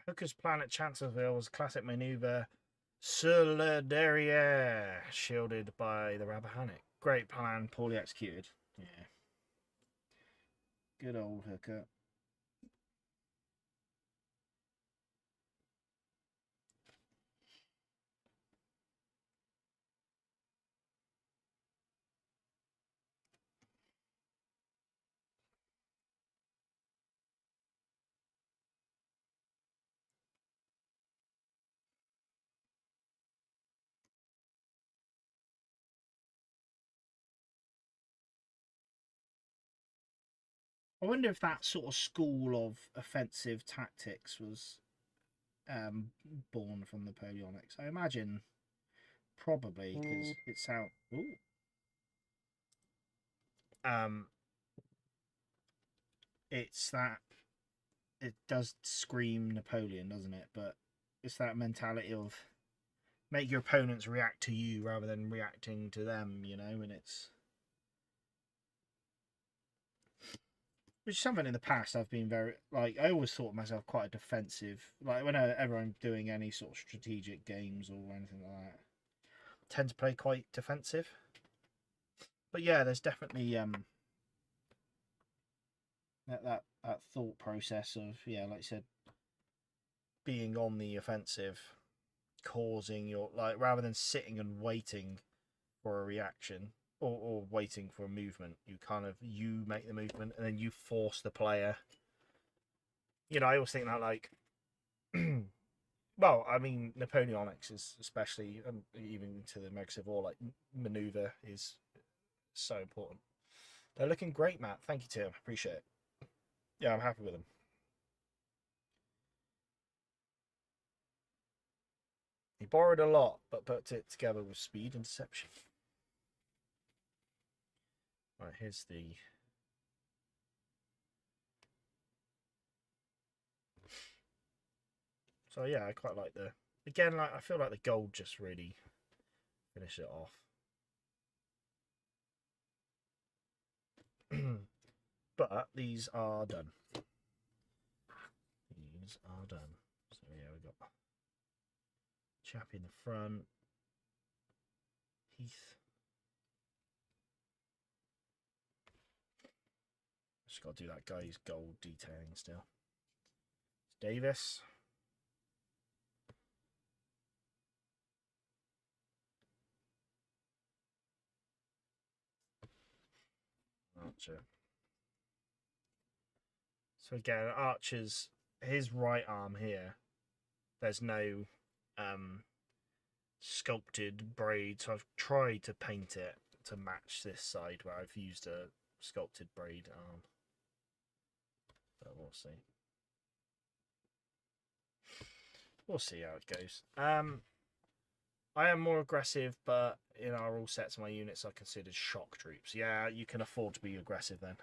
Hooker's plan at Chancellorsville was a classic maneuver sur le derrière, shielded by the Rappahannock. Great plan, poorly executed. Yeah. Good old Hooker. I wonder if that sort of school of offensive tactics was born from Napoleonics. I imagine probably because it's out. Ooh. It's that it does scream Napoleon, doesn't it? But it's that mentality of make your opponents react to you rather than reacting to them, you know, and it's which is something in the past I've been very like I always thought myself quite a defensive like whenever I'm doing any sort of strategic games or anything like that. I tend to play quite defensive. But yeah, there's definitely that thought process of like I said, being on the offensive, causing your like rather than sitting and waiting for a reaction or waiting for a movement, you make the movement and then you force the player. You know, I always think that like well, I mean Napoleonics is especially even to the Mega Civil War, like maneuver is so important. They're looking great, Matt. Thank you, Tim. Appreciate it. Yeah, I'm happy with them. He borrowed a lot, but put it together with speed and deception. Right, here's the... So yeah, I quite like the... Again, like I feel like the gold just really finished it off. But these are done. These are done. So yeah, we got chap in the front. Heth. Just got to do that guy's gold detailing still. Davis. Archer. So again, Archer's his right arm here. There's no sculpted braid, so I've tried to paint it to match this side where I've used a sculpted braid arm. But we'll see. We'll see how it goes. I am more aggressive, but in our rule sets, my units are considered shock troops. Yeah, you can afford to be aggressive then.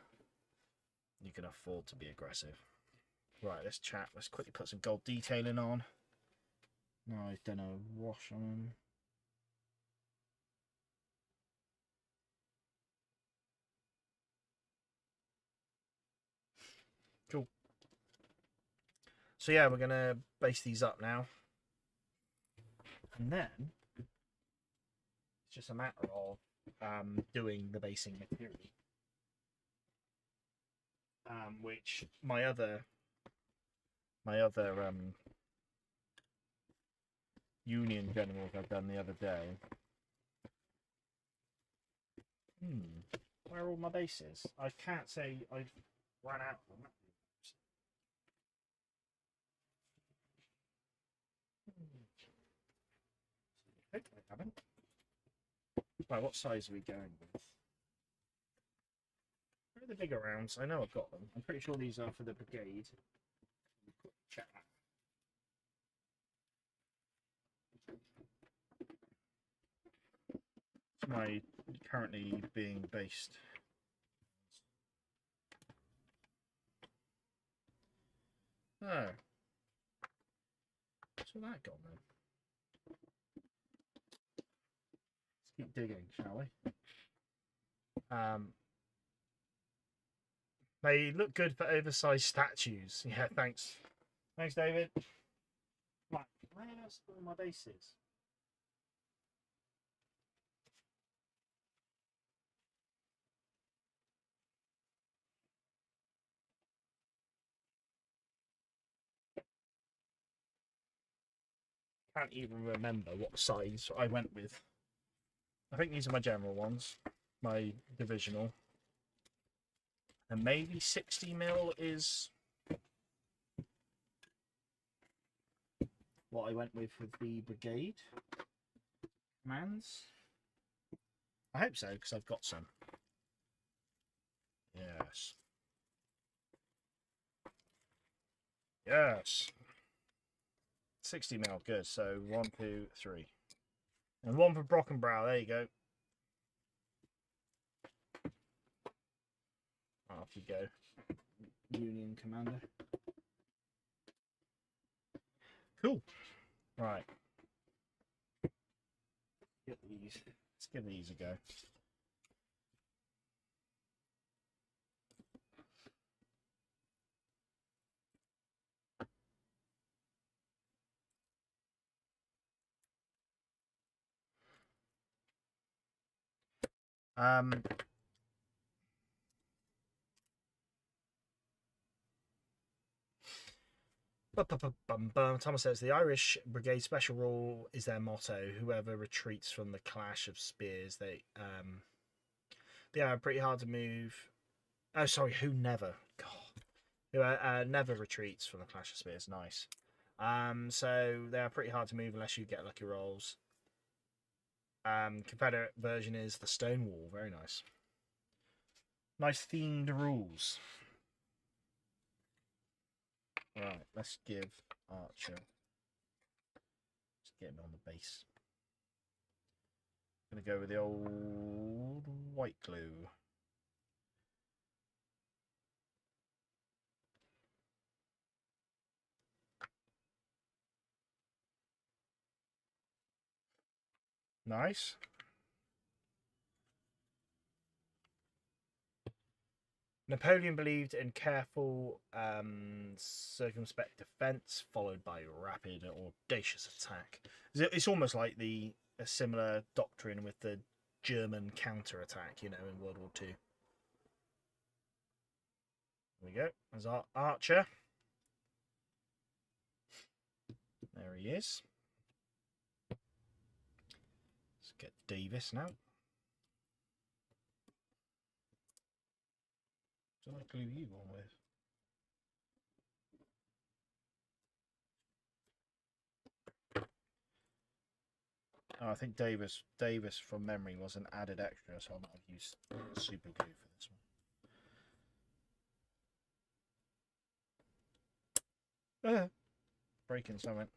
You can afford to be aggressive. Right, let's chat. Let's quickly put some gold detailing on. No, he's done a wash on him. Cool. So yeah, we're going to base these up now. And then it's just a matter of doing the basing material. Which my other Union generals I've done the other day. Where are all my bases? I can't say I've run out of them. Hopefully I haven't. Right, what size are we going with? Where are the bigger rounds? I know I've got them. I'm pretty sure these are for the brigade. Check that. It's my currently being based. Oh. What's all that gone then? Let's keep digging, shall we? They look good for oversized statues. Yeah, thanks. Thanks, David. Right, where else are all my bases? Can't even remember what size I went with. I think these are my general ones, my divisional. And maybe 60mm is what I went with the brigade commands. I hope so, because I've got some. Yes. Yes. 60mm, good. So 1, 2, 3. And one for Brockenbrow, there you go. Off you go. Union Commander. Cool. Right. Get these. Let's give these a go. Thomas says the Irish Brigade special rule is their motto. Whoever retreats from the clash of spears, they are pretty hard to move. Oh, sorry, who never? God, who never retreats from the clash of spears. Nice. So they are pretty hard to move unless you get lucky rolls. Confederate version is the stone wall. Very nice. Nice themed rules. Right, let's give Archer. Let's get him on the base. Gonna go with the old white glue. Nice. Napoleon believed in careful, circumspect defense, followed by rapid, audacious attack. It's almost like a similar doctrine with the German counterattack, you know, in World War II. There we go. There's our Archer. There he is. Let's get Davis now. What glue you on with? Oh, I think Davis from memory was an added extra, so I might have used super glue for this one. Breaking something.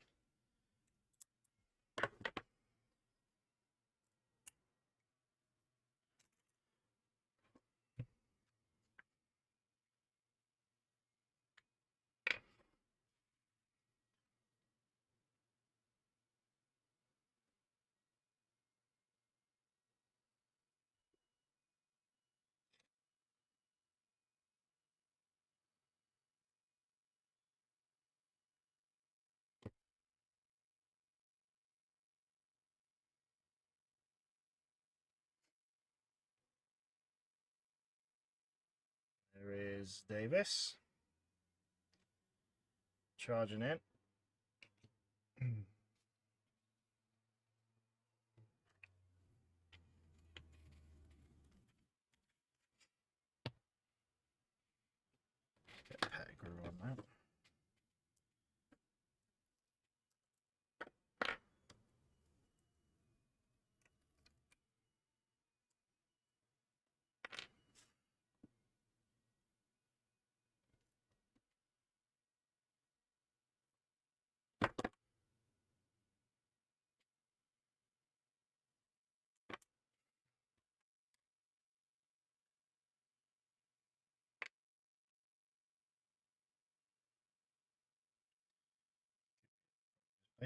There is Davis. Charging in. Get Pettigrew on that.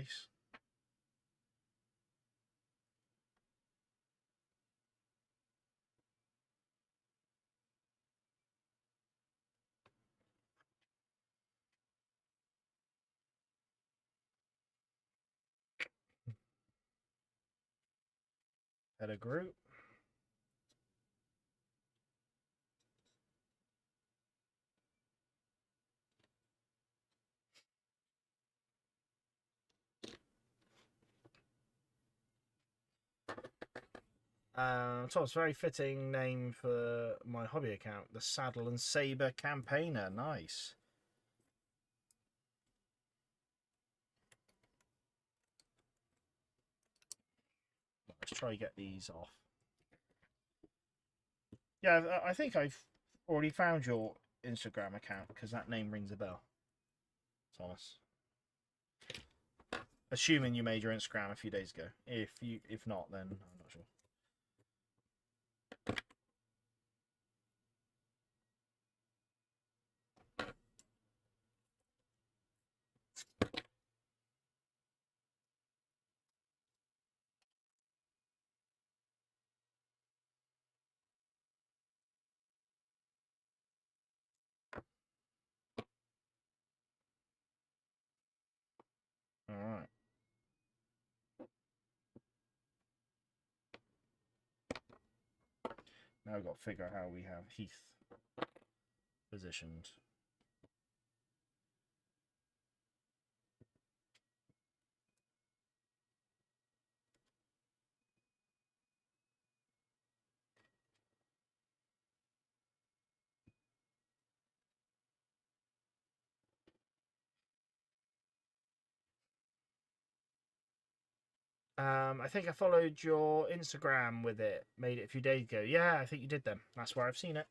Nice. Pettigrew. So it's a very fitting name for my hobby account, the Saddle and Saber Campaigner. Nice. Let's try to get these off. Yeah, I think I've already found your Instagram account because that name rings a bell, Thomas. Assuming you made your Instagram a few days ago. If not, then I'm not sure. All right. Now we've got to figure out how we have Heth positioned. I think I followed your Instagram with it. Made it a few days ago. Yeah, I think you did then. That's where I've seen it.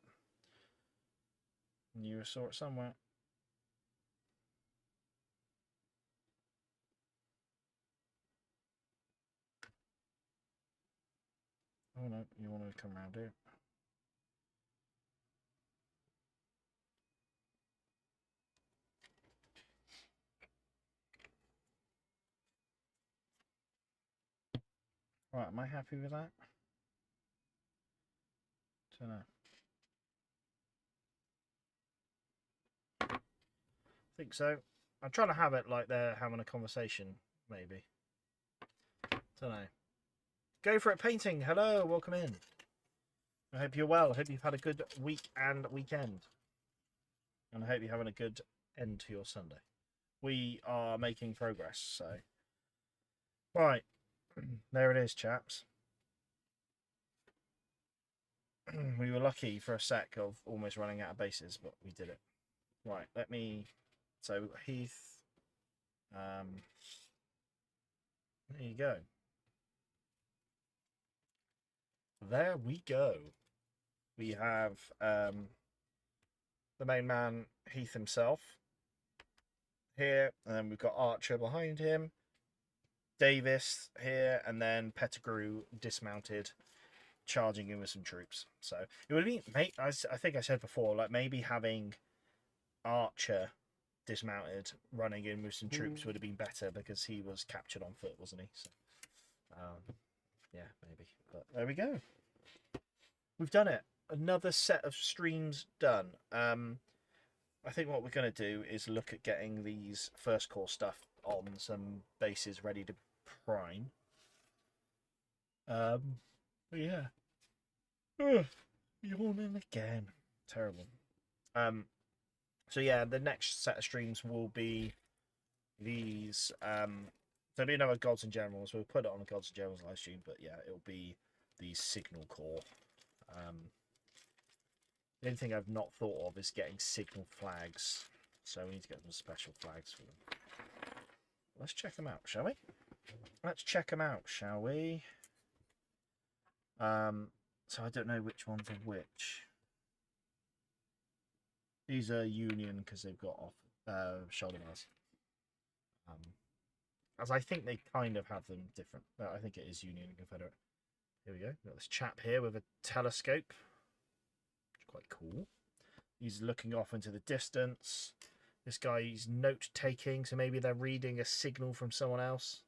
You saw it somewhere. Oh no, you want to come around here? Right, am I happy with that? Don't know. I think so. I'm trying to have it like they're having a conversation, maybe. Don't know. Go for it, painting. Hello, welcome in. I hope you're well. I hope you've had a good week and weekend. And I hope you're having a good end to your Sunday. We are making progress, so. Right. There it is, chaps. We were lucky for a sec of almost running out of bases, but we did it. Right, let me... So, Heth... there you go. There we go. We have the main man, Heth himself, here, and then we've got Archer behind him, Davis here, and then Pettigrew dismounted, charging in with some troops. So it would be, I think I said before, like maybe having Archer dismounted, running in with some troops would have been better because he was captured on foot, wasn't he? So, yeah, maybe. But there we go. We've done it. Another set of streams done. I think what we're going to do is look at getting these first core stuff on some bases ready to prime. Yeah. Ugh, yawning again. Terrible. So yeah, the next set of streams will be these. There'll be another Gods and Generals. We'll put it on the Gods and Generals live stream, but yeah, it'll be the Signal Corps. The only thing I've not thought of is getting signal flags. So we need to get some special flags for them. Let's check them out, shall we? Let's check them out, shall we? So I don't know which ones are which. These are Union because they've got off shoulder bars. As I think they kind of have them different. I think it is Union and Confederate. Here we go. We've got this chap here with a telescope. Quite cool. He's looking off into the distance. This guy's note-taking, so maybe they're reading a signal from someone else.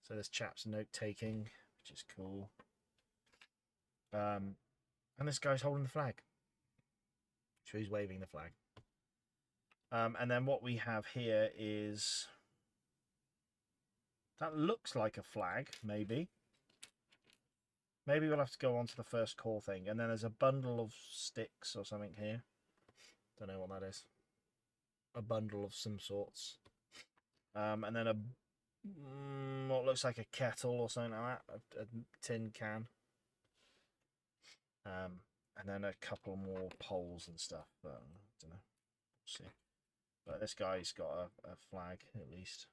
So this chap's note-taking, which is cool. And this guy's holding the flag. So he's waving the flag. And then what we have here is... That looks like a flag, maybe. Maybe we'll have to go on to the first core thing. And then there's a bundle of sticks or something here. Don't know what that is. A bundle of some sorts. And then what looks like a kettle or something like that. A tin can. And then a couple more poles and stuff. But I don't know. We'll see. But this guy's got a flag, at least.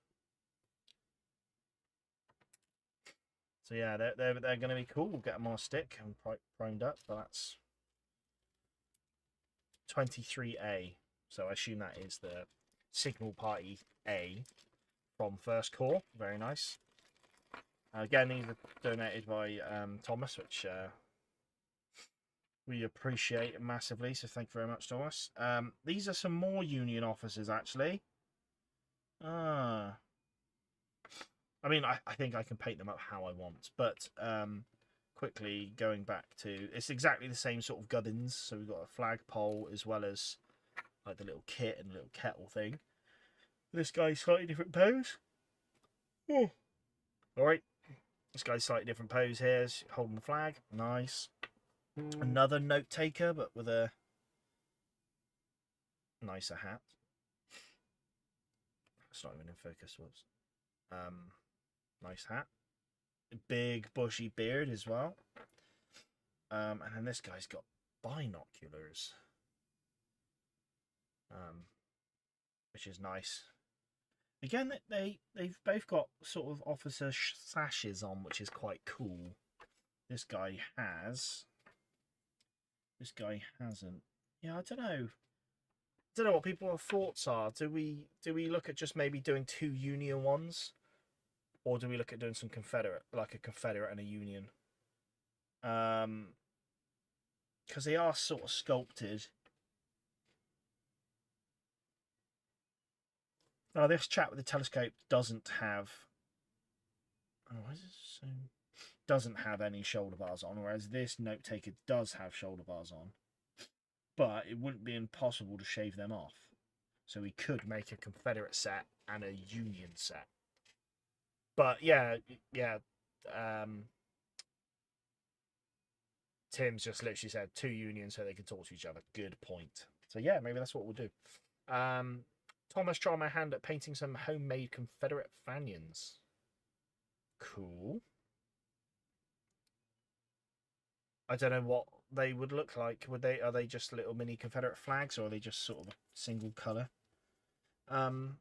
So yeah, they're going to be cool. We'll get them on a stick and primed up. But that's 23A. So I assume that is the Signal Party A from First Corps. Very nice. Again, these are donated by Thomas, which we appreciate massively. So thank you very much, Thomas. These are some more Union officers, actually. I mean, I think I can paint them up how I want. But quickly going back to... It's exactly the same sort of gubbins. So we've got a flagpole as well as like the little kit and little kettle thing. This guy's slightly different pose. Oh. Alright. This guy's slightly different pose here. He's holding the flag. Nice. Another note taker, but with a nicer hat. It's not even in focus. Whoops. Nice hat. Big bushy beard as well. And then this guy's got binoculars. Which is nice. Again, they've both got sort of officer sashes on, which is quite cool. This guy has. This guy hasn't. Yeah, I don't know. I don't know what people's thoughts are. Do we look at just maybe doing 2 Union ones, or do we look at doing some Confederate, like a Confederate and a Union? Because they are sort of sculpted. Now, this chap with the telescope doesn't have... Oh, why is it so... Doesn't have any shoulder bars on, whereas this note taker does have shoulder bars on. But it wouldn't be impossible to shave them off. So we could make a Confederate set and a Union set. But yeah. Tim's just literally said 2 Unions so they can talk to each other. Good point. So yeah, maybe that's what we'll do. Thomas tried my hand at painting some homemade Confederate fanions. Cool. I don't know what they would look like. Are they just little mini Confederate flags, or are they just sort of a single colour? Let's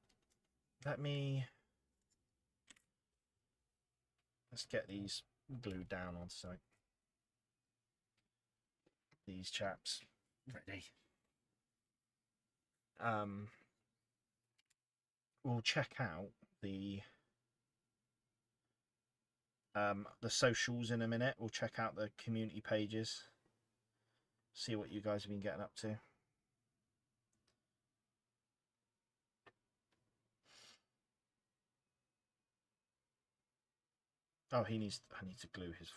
get these glued down onto something. These chaps ready. We'll check out the socials in a minute. We'll check out the community pages, see what you guys have been getting up to. Oh, I need to glue his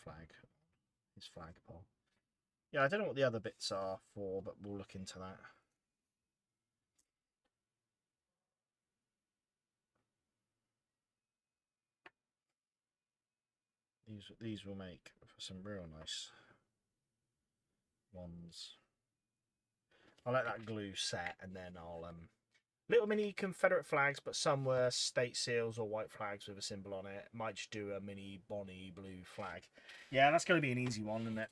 flagpole. Yeah, I don't know what the other bits are for, but we'll look into that. These will make for some real nice ones. I'll let that glue set, and then I'll little mini Confederate flags, but some were state seals or white flags with a symbol on it. Might just do a mini Bonnie blue flag. Yeah, that's going to be an easy one, isn't it?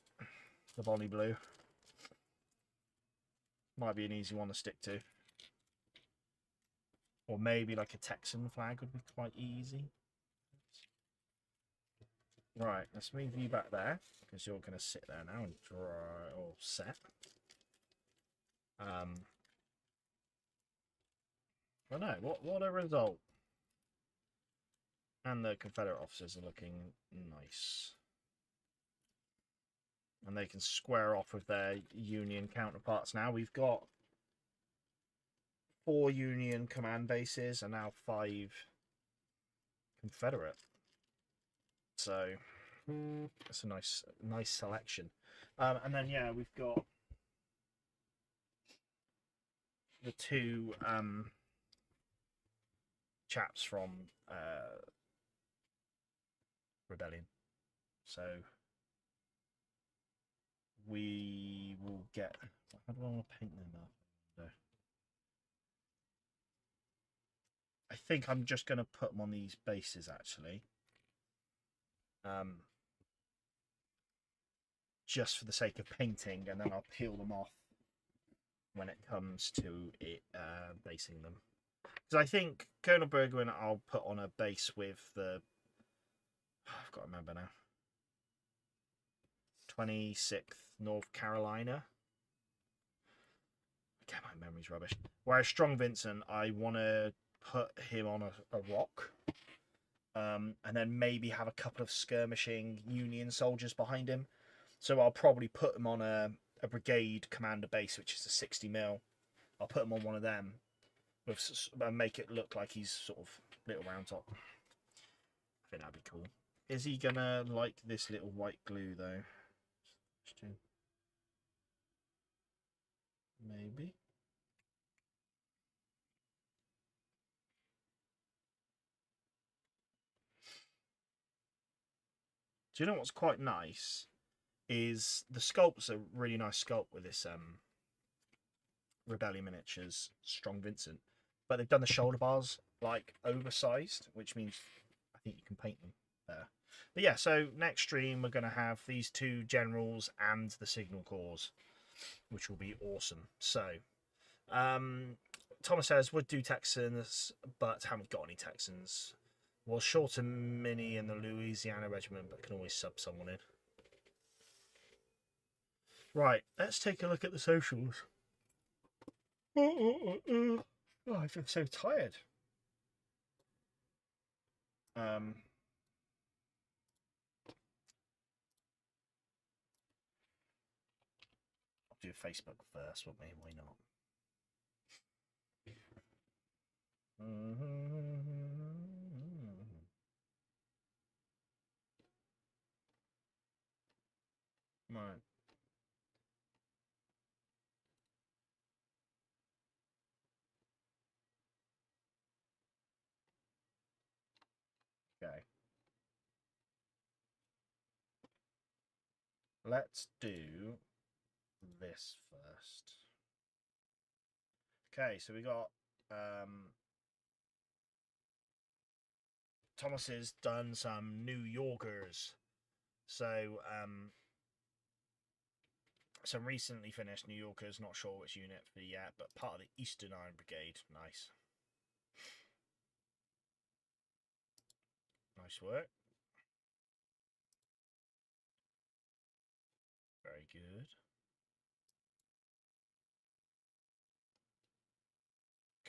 The Bonnie blue might be an easy one to stick to. Or maybe like a Texan flag would be quite easy. Right, let's move you back there, because you're going to sit there now and dry or set. Well, no, what a result. And the Confederate officers are looking nice. And they can square off with their Union counterparts now. We've got 4 Union command bases and now 5 Confederate. So it's a nice selection. And then yeah, we've got the 2 chaps from Rebellion. So we will get. How do I want to paint them up? I think I'm just going to put them on these bases actually. Just for the sake of painting, and then I'll peel them off when it comes to it basing them. Because I think Colonel Bergwin I'll put on a base with the. I've got to remember now. 26th North Carolina. Again, my memory's rubbish. Whereas Strong Vincent, I want to put him on a rock. And then maybe have a couple of skirmishing Union soldiers behind him. So I'll probably put him on a brigade commander base, which is a 60 mil. I'll put him on one of them and make it look like he's sort of little round top. I think that'd be cool. Is he gonna like this little white glue though? Maybe. Do you know what's quite nice? Is the sculpt's a really nice sculpt with this Rebellion Miniatures Strong Vincent, but they've done the shoulder bars like oversized, which means I think you can paint them there. But yeah, so next stream we're going to have these 2 generals and the Signal Corps, which will be awesome. So Thomas says would do Texans, but haven't got any Texans. Was short a mini in the Louisiana regiment, but can always sub someone in. Right, let's take a look at the socials. Oh, I feel so tired. I'll do Facebook first, won't we? Why not? Right. Okay. Let's do this first. Okay, so we got Thomas has done some New Yorkers. So some recently finished New Yorkers, not sure which unit for yet, but part of the Eastern Iron Brigade. Nice. Nice work. Very good.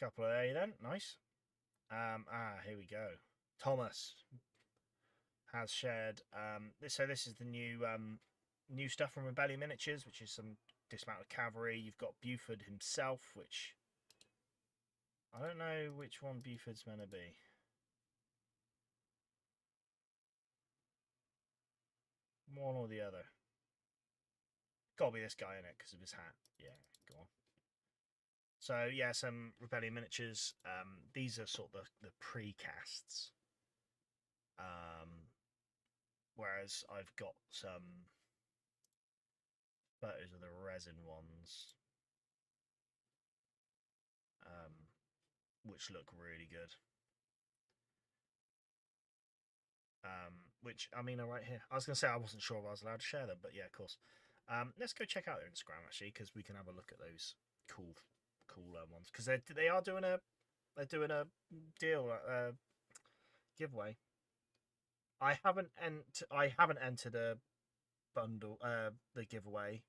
Couple of A then, nice. Here we go. Thomas has shared. So this is the new stuff from Rebellion Miniatures, which is some dismounted cavalry. You've got Buford himself, which I don't know which one Buford's meant to be. One or the other. Gotta be this guy in it because of his hat. Yeah, go on. So yeah, some Rebellion Miniatures. These are sort of the pre-casts. Whereas I've got some photos of the resin ones, which look really good. Which I mean are right here. I was gonna say I wasn't sure if I was allowed to share them, but yeah, of course. Let's go check out their Instagram actually, because we can have a look at those cool ones. Because they are doing a deal giveaway. I haven't entered a bundle the giveaway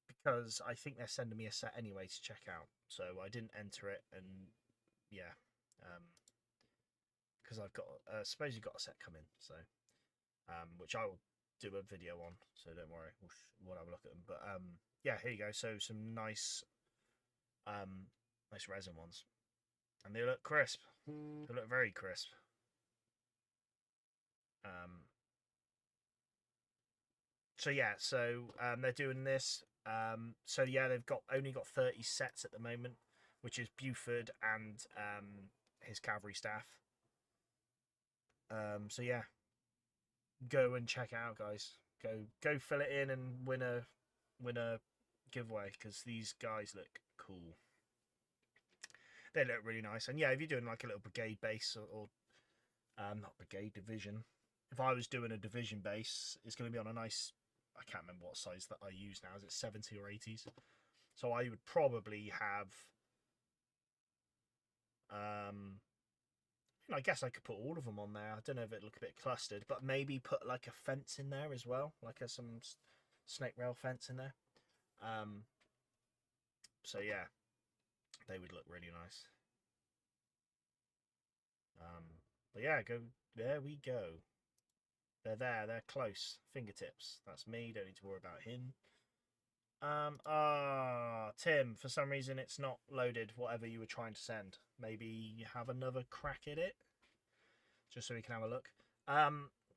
because I think they're sending me a set anyway to check out, so I didn't enter it. And yeah, because I've got suppose you've got a set coming, so which I will do a video on, so don't worry, we'll have a look at them. But yeah, here you go. So some nice Nice resin ones, and they look crisp. They look very crisp. So yeah, they're doing this. So yeah, they've only got 30 sets at the moment, which is Buford and his cavalry staff. So yeah, go and check it out, guys. Go fill it in and win a giveaway, because these guys look cool. They look really nice, and yeah, if you're doing like a little brigade base or not brigade, division. If I was doing a division base, it's going to be on a nice, I can't remember what size that I use now. Is it 70 or 80s? So I would probably have, I guess I could put all of them on there. I don't know if it'd look a bit clustered, but maybe put like a fence in there as well, like some snake rail fence in there. So yeah, they would look really nice. But yeah, there we go. They're there. They're close. Fingertips. That's me. Don't need to worry about him. Tim, for some reason it's not loaded whatever you were trying to send. Maybe you have another crack at it, just so we can have a look.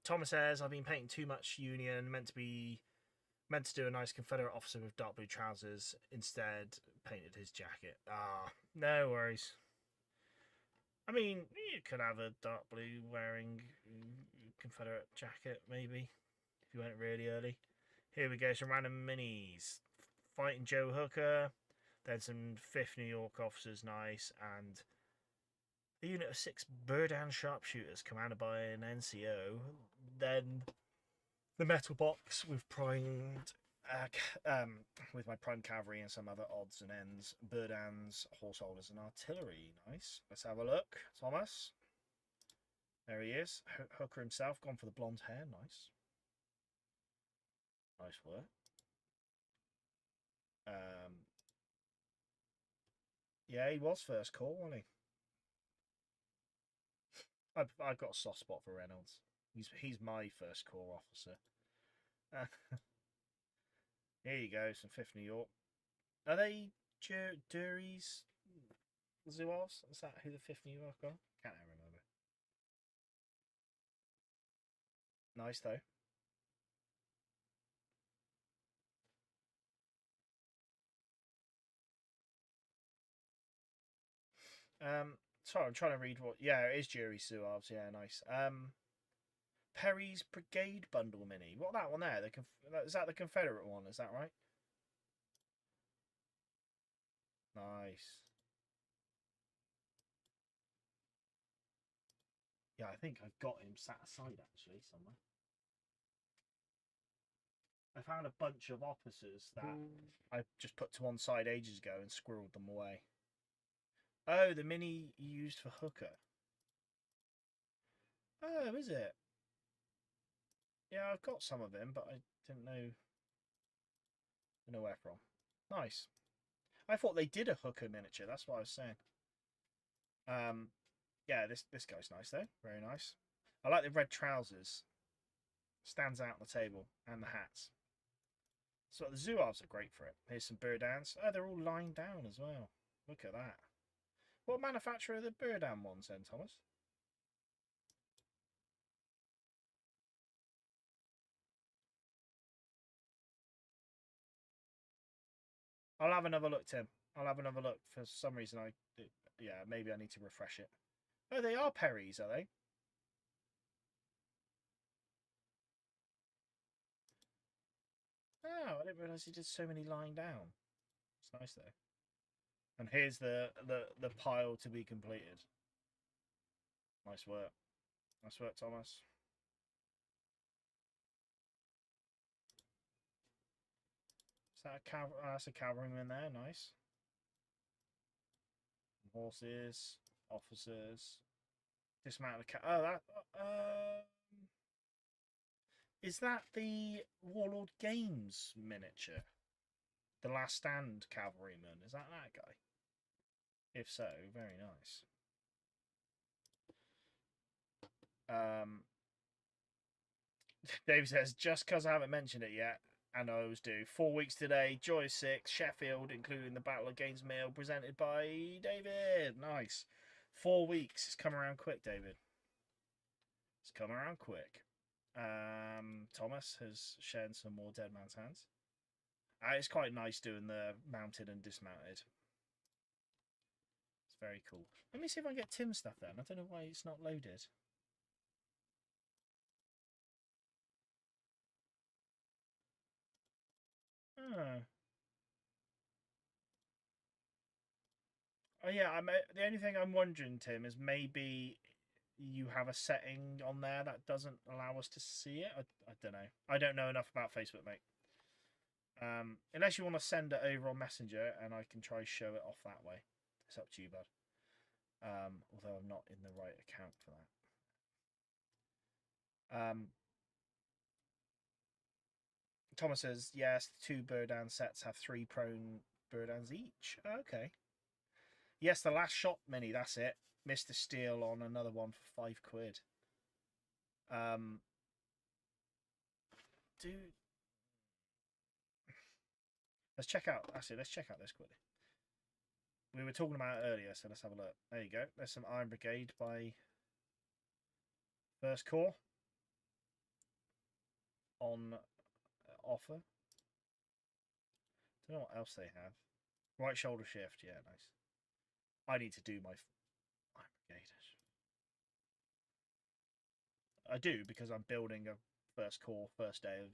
Thomas says, I've been painting too much Union, meant to do a nice Confederate officer with dark blue trousers, instead painted his jacket. No worries. I mean, you could have a dark blue wearing Confederate jacket, maybe, if you went really early. Here we go, some random minis. Fighting Joe Hooker, then some 5th New York officers, nice, and a unit of 6 Burdan sharpshooters commanded by an NCO. Then the metal box with with my primed cavalry and some other odds and ends, Burdans, horse holders, and artillery. Nice. Let's have a look. Thomas. There he is. Hooker himself, gone for the blonde hair. Nice. Nice work. Yeah, he was first call, wasn't he? I've got a soft spot for Reynolds. He's my first corps officer. Here you go, some 5th New York. Are they Dury's Zouaves? Is that who the 5th New York are? Can't remember. Nice though. Sorry, I'm trying to read what. Yeah, it is Jury's Zouaves. Yeah, nice. Perry's Brigade Bundle Mini. What, that one there? Is that the Confederate one? Is that right? Nice. Yeah, I think I've got him sat aside actually somewhere. I found a bunch of officers that I just put to one side ages ago and squirreled them away. Oh, the mini you used for Hooker. Oh, is it? Yeah, I've got some of him, but I didn't know where from. Nice. I thought they did a Hooker miniature. That's what I was saying. Yeah, this guy's nice though. Very nice. I like the red trousers. Stands out on the table, and the hats. So the Zouaves are great for it. Here's some Burdans. Oh, they're all lying down as well. Look at that. What manufacturer are the Burdan ones then, Thomas? I'll have another look, Tim. I'll have another look. For some reason, yeah, maybe I need to refresh it. Oh, they are Perry's, are they? Oh, I didn't realise he did so many lying down. It's nice though. And here's the pile to be completed. Nice work. Nice work, Thomas. Is that that's a cavalryman there. Nice. Horses, officers. Dismount the oh, that. Is that the Warlord Games miniature? The Last Stand cavalryman. Is that guy? If so, very nice. Dave says, just because I haven't mentioned it yet, And I always do. 4 weeks today. Joy 6. Sheffield, including the Battle Against Mail, presented by David. Nice. 4 weeks. It's come around quick, David. It's come around quick. Thomas has shown some more Dead Man's Hands. It's quite nice doing the mounted and dismounted. It's very cool. Let me see if I can get Tim's stuff then. I don't know why it's not loaded. Oh. Oh yeah, the only thing I'm wondering, Tim, is maybe you have a setting on there that doesn't allow us to see it. I don't know. I don't know enough about Facebook, mate. Unless you want to send it over on Messenger and I can try show it off that way. It's up to you, bud. Although I'm not in the right account for that. Thomas says, yes, the 2 Burdan sets have 3 prone Burdans each. Okay. Yes, the last shot mini, that's it. Mr. Steele on another one for £5. Dude. Let's check out. That's it. Let's check out this quickly. We were talking about it earlier, so let's have a look. There you go. There's some Iron Brigade by First Corps on offer. Don't know what else they have. Right shoulder shift. Yeah, nice. I need to do my Iron Brigade. I do, because I'm building a First Corps first day of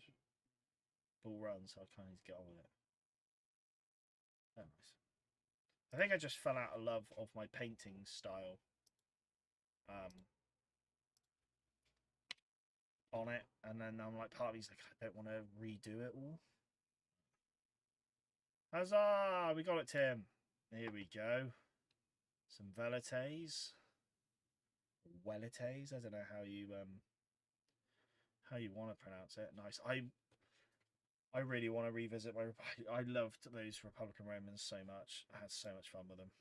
Bull Run, so I kind of need to get on with it. Oh, nice. I think I just fell out of love of my painting style on it, and then I'm like, part of me's like, I don't want to redo it all. Huzzah! We got it, Tim. Here we go. Some velites. Welites. I don't know how you want to pronounce it. Nice. I really want to revisit my. I loved those Republican Romans so much. I had so much fun with them.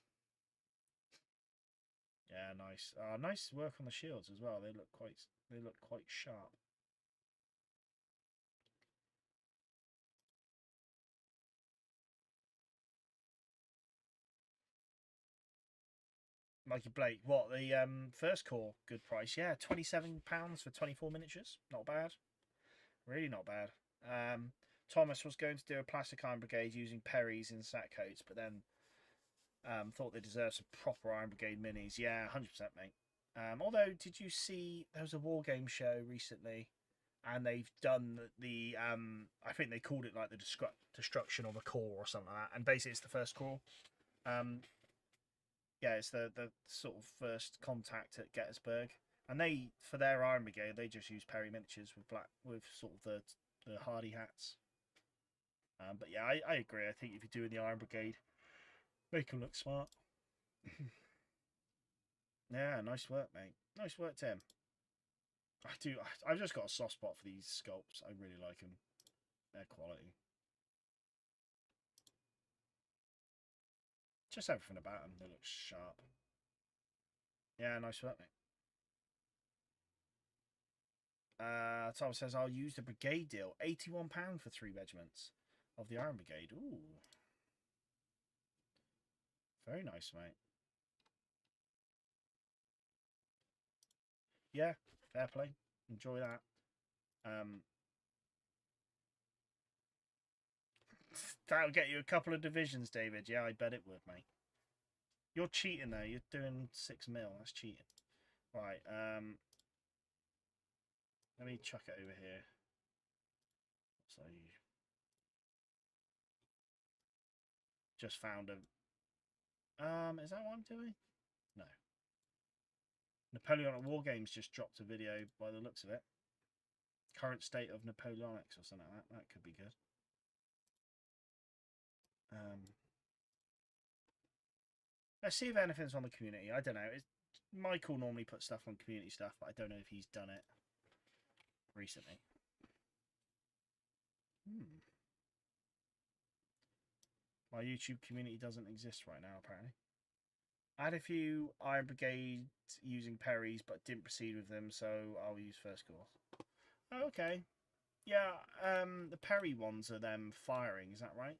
Yeah, nice. Nice work on the shields as well. They look quite sharp. Mikey Blake, what, the First Corps, good price. Yeah, £27 for 24 miniatures. Not bad. Really not bad. Thomas was going to do a plastic Iron Brigade using Perrys in sack coats, but then thought they deserved some proper Iron Brigade minis. Yeah, 100%, mate. Although, did you see there was a war game show recently, and they've done the I think they called it like the destruction of a corps or something like that, and basically it's the First Corps. Yeah, it's the sort of first contact at Gettysburg, and they, for their Iron Brigade, they just use Perry miniatures with sort of the hardy hats. But yeah, I agree. I think if you're doing the Iron Brigade, make them look smart. Yeah, nice work, mate. Nice work, Tim. I've just got a soft spot for these sculpts. I really like them. They're quality. Just everything about them. They look sharp. Yeah, nice work, mate. Tom says, I'll use the brigade deal. £81 for 3 regiments of the Iron Brigade. Ooh. Very nice, mate. Yeah, fair play. Enjoy that. That'll get you a couple of divisions, David. Yeah, I bet it would, mate. You're cheating, though. You're doing 6 mil. That's cheating. Right, let me chuck it over here. So you just found a. Is that what I'm doing? No. Napoleonic War Games just dropped a video by the looks of it. Current state of Napoleonics or something like that. That could be good. Let's see if anything's on the community. I don't know. Michael normally puts stuff on community stuff, but I don't know if he's done it recently. My YouTube community doesn't exist right now, apparently. I had a few Iron Brigade using Perrys, but didn't proceed with them, so I'll use First Corps. Oh, okay. Yeah, the Perry ones are them firing, is that right?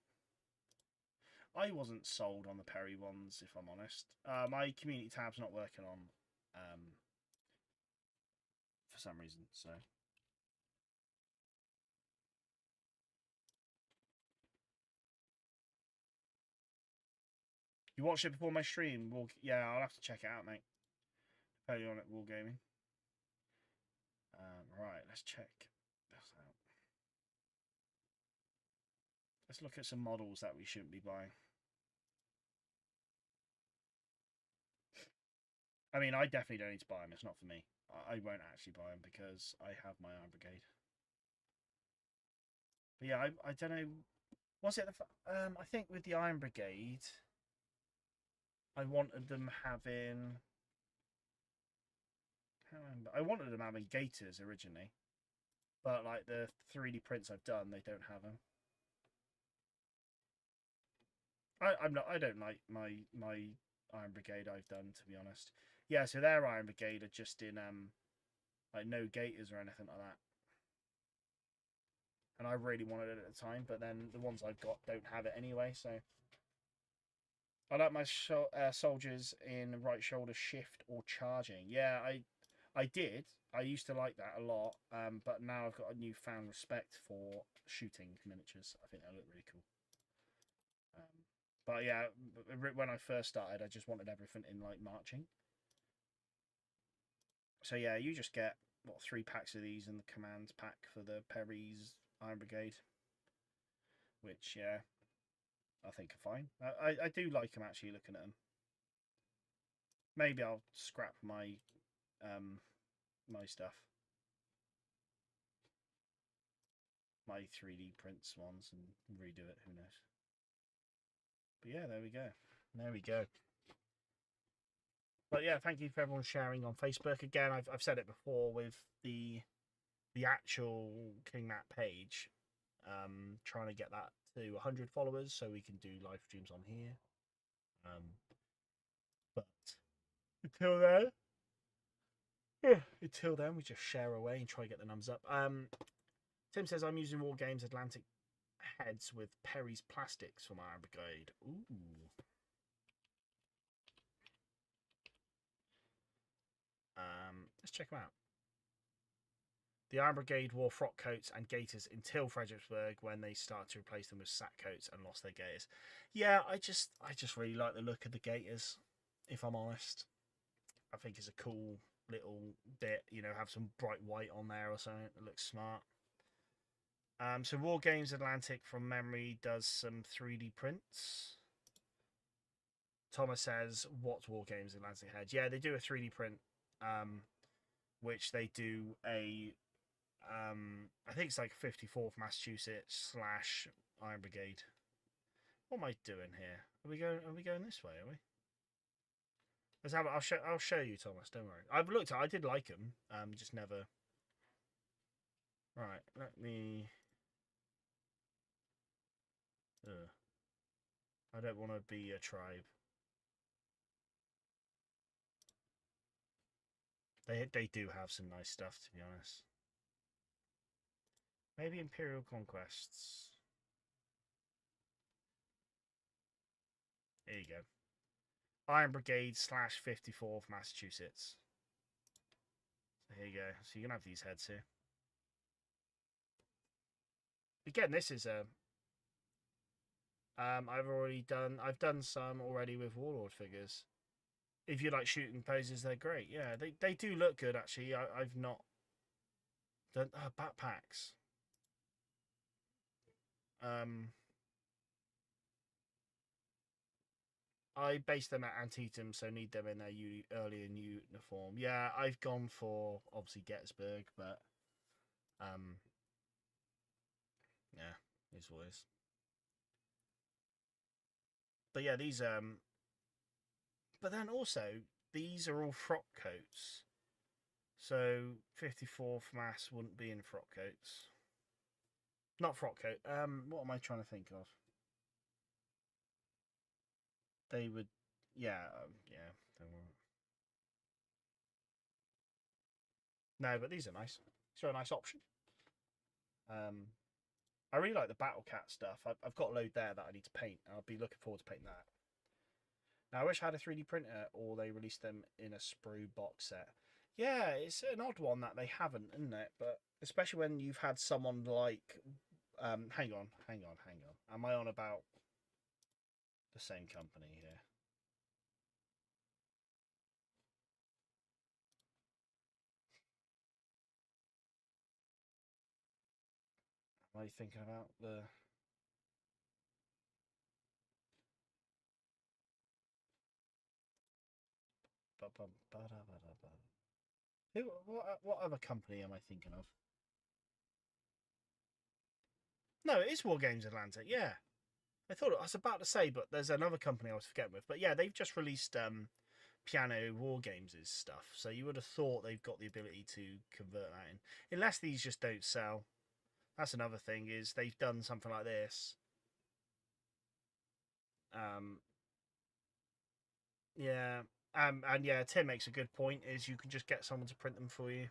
I wasn't sold on the Perry ones, if I'm honest. My community tab's not working on for some reason, so. You watched it before my stream? Yeah, I'll have to check it out, mate. Depending on it, wargaming. Right, let's check this out. Let's look at some models that we shouldn't be buying. I mean, I definitely don't need to buy them. It's not for me. I won't actually buy them because I have my Iron Brigade. But yeah, I don't know. Was it the? I think with the Iron Brigade, I wanted them having. I wanted them having gaiters originally, but like the 3D prints I've done, they don't have them. I'm not. I don't like my Iron Brigade I've done, to be honest. Yeah, so their Iron Brigade are just in like no gaiters or anything like that. And I really wanted it at the time, but then the ones I've got don't have it anyway. So I like my soldiers in right shoulder shift or charging. Yeah, I did. I used to like that a lot, but now I've got a newfound respect for shooting miniatures. I think they look really cool. But yeah, when I first started, I just wanted everything in like marching. So yeah, you just get what 3 packs of these in the commands pack for the Perry's Iron Brigade, which yeah, I think are fine. I do like them actually looking at them. Maybe I'll scrap my my stuff, my 3D prints ones, and redo it. Who knows? But yeah, there we go. There we go. But yeah, thank you for everyone sharing on Facebook. Again, I've said it before with the actual KingMatt page. Trying to get that to 100 followers so we can do live streams on here. But until then, we just share away and try to get the numbers up. Tim says I'm using War Games Atlantic heads with Perry's plastics for my Iron Brigade. Ooh. Let's check them out. The Iron Brigade wore frock coats and gaiters until Fredericksburg, when they started to replace them with sack coats and lost their gaiters. Yeah, I just really like the look of the gaiters, if I'm honest. I think it's a cool little bit, you know, have some bright white on there or something. It looks smart. So War Games Atlantic from memory does some 3D prints. Thomas says, what's War Games Atlantic head? Yeah, they do a 3D print, which they do a I think it's like 54th Massachusetts / Iron Brigade. What am I doing here? Are we going this way, are we? Let's have I'll show you, Thomas, don't worry. I've looked at I did like them. Just never. Right, let me I don't want to be a tribe. They do have some nice stuff, to be honest. Maybe Imperial Conquests. There you go. Iron Brigade / 54th Massachusetts. So here you go. So you can have these heads here. Again, this is a. I've done some already with Warlord figures. If you like shooting poses, they're great. Yeah, they do look good actually. I've not done backpacks. I based them at Antietam, so need them in their early in uniform. Yeah, I've gone for obviously Gettysburg, but yeah, it's what it is. But yeah, these but then also these are all frock coats, so 54th Mass wouldn't be in frock coats. Not frock coat. What am I trying to think of? They would, yeah, yeah. They were. No, but these are nice. These are a nice option. I really like the Battle Cat stuff. I've got a load there that I need to paint. I'll be looking forward to painting that. Now, I wish I had a 3D printer, or they released them in a sprue box set. Yeah, it's an odd one that they haven't, isn't it? But especially when you've had someone like, hang on. Am I on about the same company here? Am I thinking about the? Who? What other company am I thinking of? No, it is Wargames Atlantic. Yeah, I was about to say, but there's another company I was forgetting with. But yeah, they've just released Piano Wargames' stuff, so you would have thought they've got the ability to convert that in, unless these just don't sell. That's another thing, is they've done something like this. Yeah, and yeah, Tim makes a good point. Is you can just get someone to print them for you.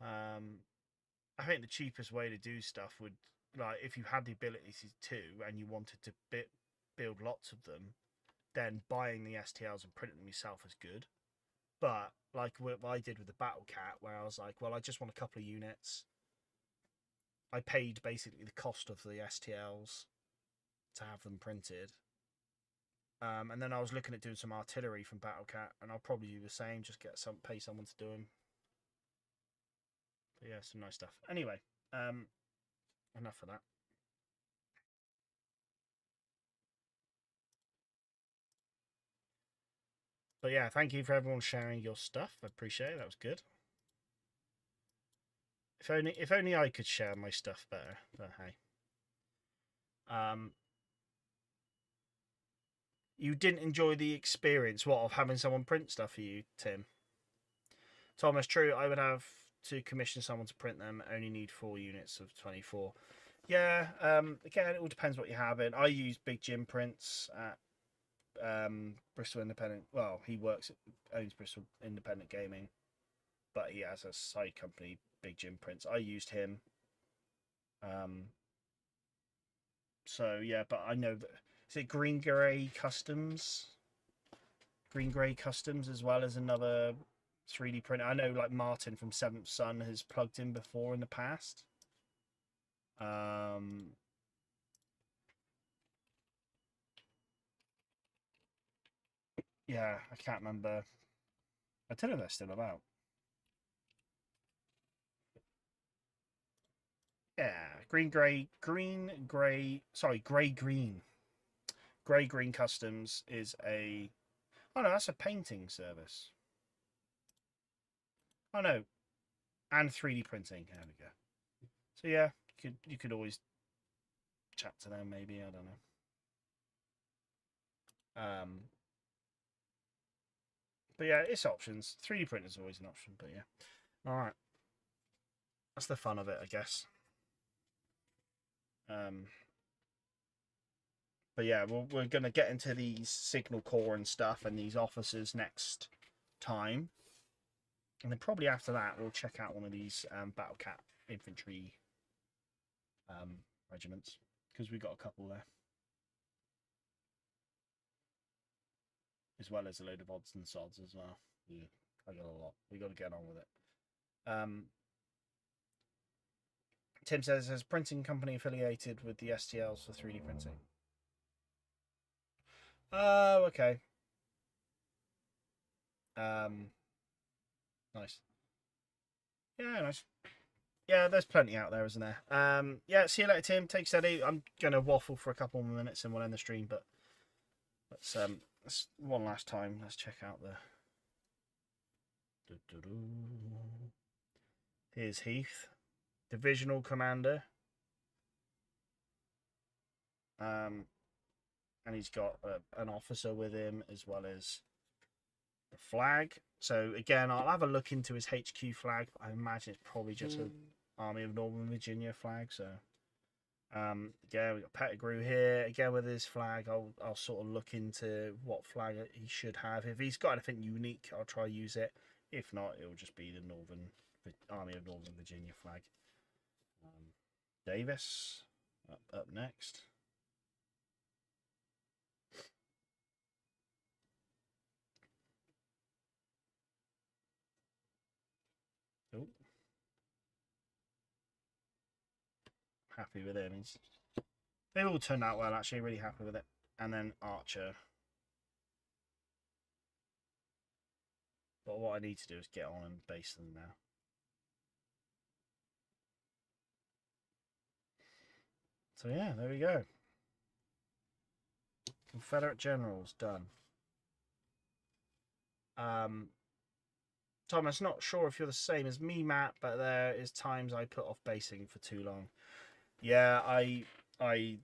I think the cheapest way to do stuff would, like, if you had the ability to and you wanted to build lots of them, then buying the STLs and printing them yourself is good. But like what I did with the Battle Cat, where I was like, well, I just want a couple of units. I paid basically the cost of the STLs to have them printed. And then I was looking at doing some artillery from Battle Cat, and I'll probably do the same, just pay someone to do them. But yeah, some nice stuff. Anyway, enough of that. But yeah, thank you for everyone sharing your stuff. I appreciate it. That was good. If only I could share my stuff better. But hey. You didn't enjoy the experience, what, of having someone print stuff for you, Tim? Thomas, true. I would have to commission someone to print them. Only need 4 units of 24. Yeah. Again, it all depends what you have in. I use Big Jim Prints at Bristol Independent. Well, he owns Bristol Independent Gaming, but he has a side company, Big Jim Prints. I used him. So yeah, but I know that, is it Green Grey Customs? Green Grey Customs, as well as another 3D printer. I know like Martin from Seventh Son has plugged in before in the past. Yeah, I can't remember. I don't know if they're still about. Yeah, Grey Green. Grey Green Customs is a. Oh no, that's a painting service. Oh no, and 3D printing. There we go. So yeah, you could always chat to them. Maybe, I don't know. But yeah, it's options. 3D print is always an option. But yeah, all right. That's the fun of it, I guess. But yeah, we're going to get into these Signal Corps and stuff and these officers next time. And then probably after that, we'll check out one of these Battle Cat infantry regiments, because we've got a couple there. As well as a load of odds and sods as well. Yeah, I got a lot. We got to get on with it. Tim says, has printing company affiliated with the STLs for 3D printing? Oh, okay. Nice. Yeah, nice. Yeah, there's plenty out there, isn't there? Yeah, see you later, Tim. Take steady. I'm gonna waffle for a couple more minutes and we'll end the stream, but let's one last time. Let's check out the. Here's Heth, divisional commander. And he's got an officer with him as well as the flag. So again, I'll have a look into his HQ flag. I imagine it's probably just an Army of Northern Virginia flag. So yeah, we got Pettigrew here again with his flag. I'll sort of look into what flag he should have. If he's got anything unique, I'll try use it. If not, it'll just be the Army of Northern Virginia flag. Davis up next. Oh, happy with him. They've all turned out well, actually. Really happy with it. And then Archer. But what I need to do is get on and base them now. So yeah, there we go. Confederate Generals done. Thomas, not sure if you're the same as me, Matt, but there is times I put off basing for too long. Yeah, I don't.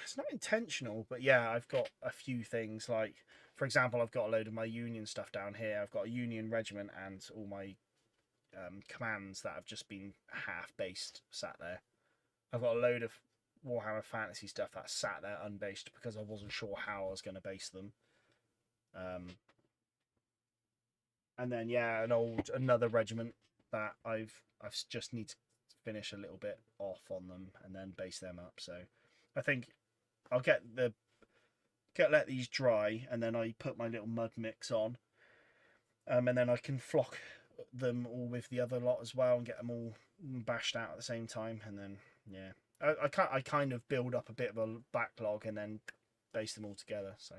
It's not intentional, but yeah, I've got a few things. Like, for example, I've got a load of my Union stuff down here. I've got a Union regiment and all my commands that have just been half based sat there. I've got a load of Warhammer Fantasy stuff that sat there unbased because I wasn't sure how I was going to base them. And then yeah, another regiment that I've just need to finish a little bit off on them and then base them up. So I think I'll let these dry and then I put my little mud mix on, and then I can flock them all with the other lot as well and get them all bashed out at the same time. And then yeah, I kind of build up a bit of a backlog and then base them all together. So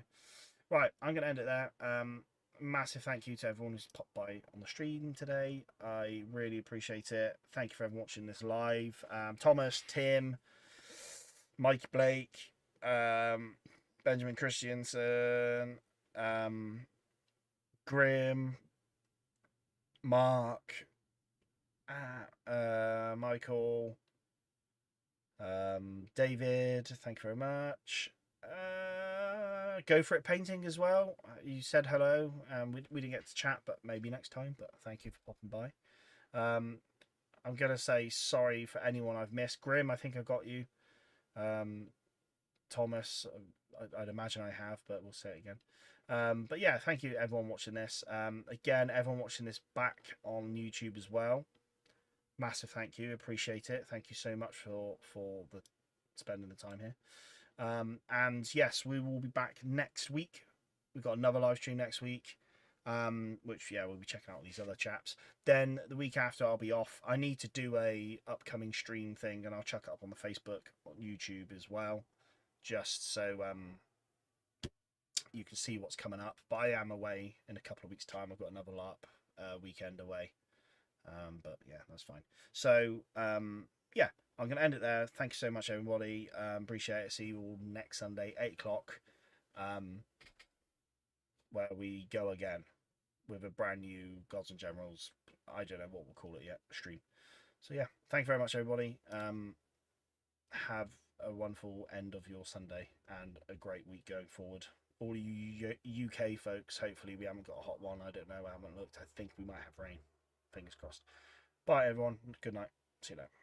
right, I'm gonna end it there. Massive thank you to everyone who's popped by on the stream today. I really appreciate it. Thank you for everyone watching this live. Thomas, Tim, Mike Blake, Benjamin Christiansen, Grim, Mark, Michael, David, thank you very much. Go for it painting as well. You said hello. We didn't get to chat, but maybe next time. But thank you for popping by. I'm gonna say sorry for anyone I've missed. Grim, I think I got you. Thomas, I'd imagine I have, but we'll say it again. But yeah, thank you everyone watching this. Again, everyone watching this back on YouTube as well. Massive thank you, appreciate it. Thank you so much for the spending the time here. And yes, we will be back next week. We've got another live stream next week, which yeah, we'll be checking out these other chaps. Then the week after I'll be off. I need to do a upcoming stream thing, and I'll chuck it up on the Facebook, on YouTube as well, just so you can see what's coming up. But I am away in a couple of weeks' time. I've got another LARP weekend away. But yeah, that's fine. So yeah, I'm going to end it there. Thank you so much, everybody. Appreciate it. See you all next Sunday, 8 o'clock, where we go again with a brand new Gods and Generals. I don't know what we'll call it yet, stream. So yeah, thank you very much, everybody. Have a wonderful end of your Sunday and a great week going forward. All you UK folks, hopefully we haven't got a hot one. I don't know. I haven't looked. I think we might have rain. Fingers crossed. Bye, everyone. Good night. See you later.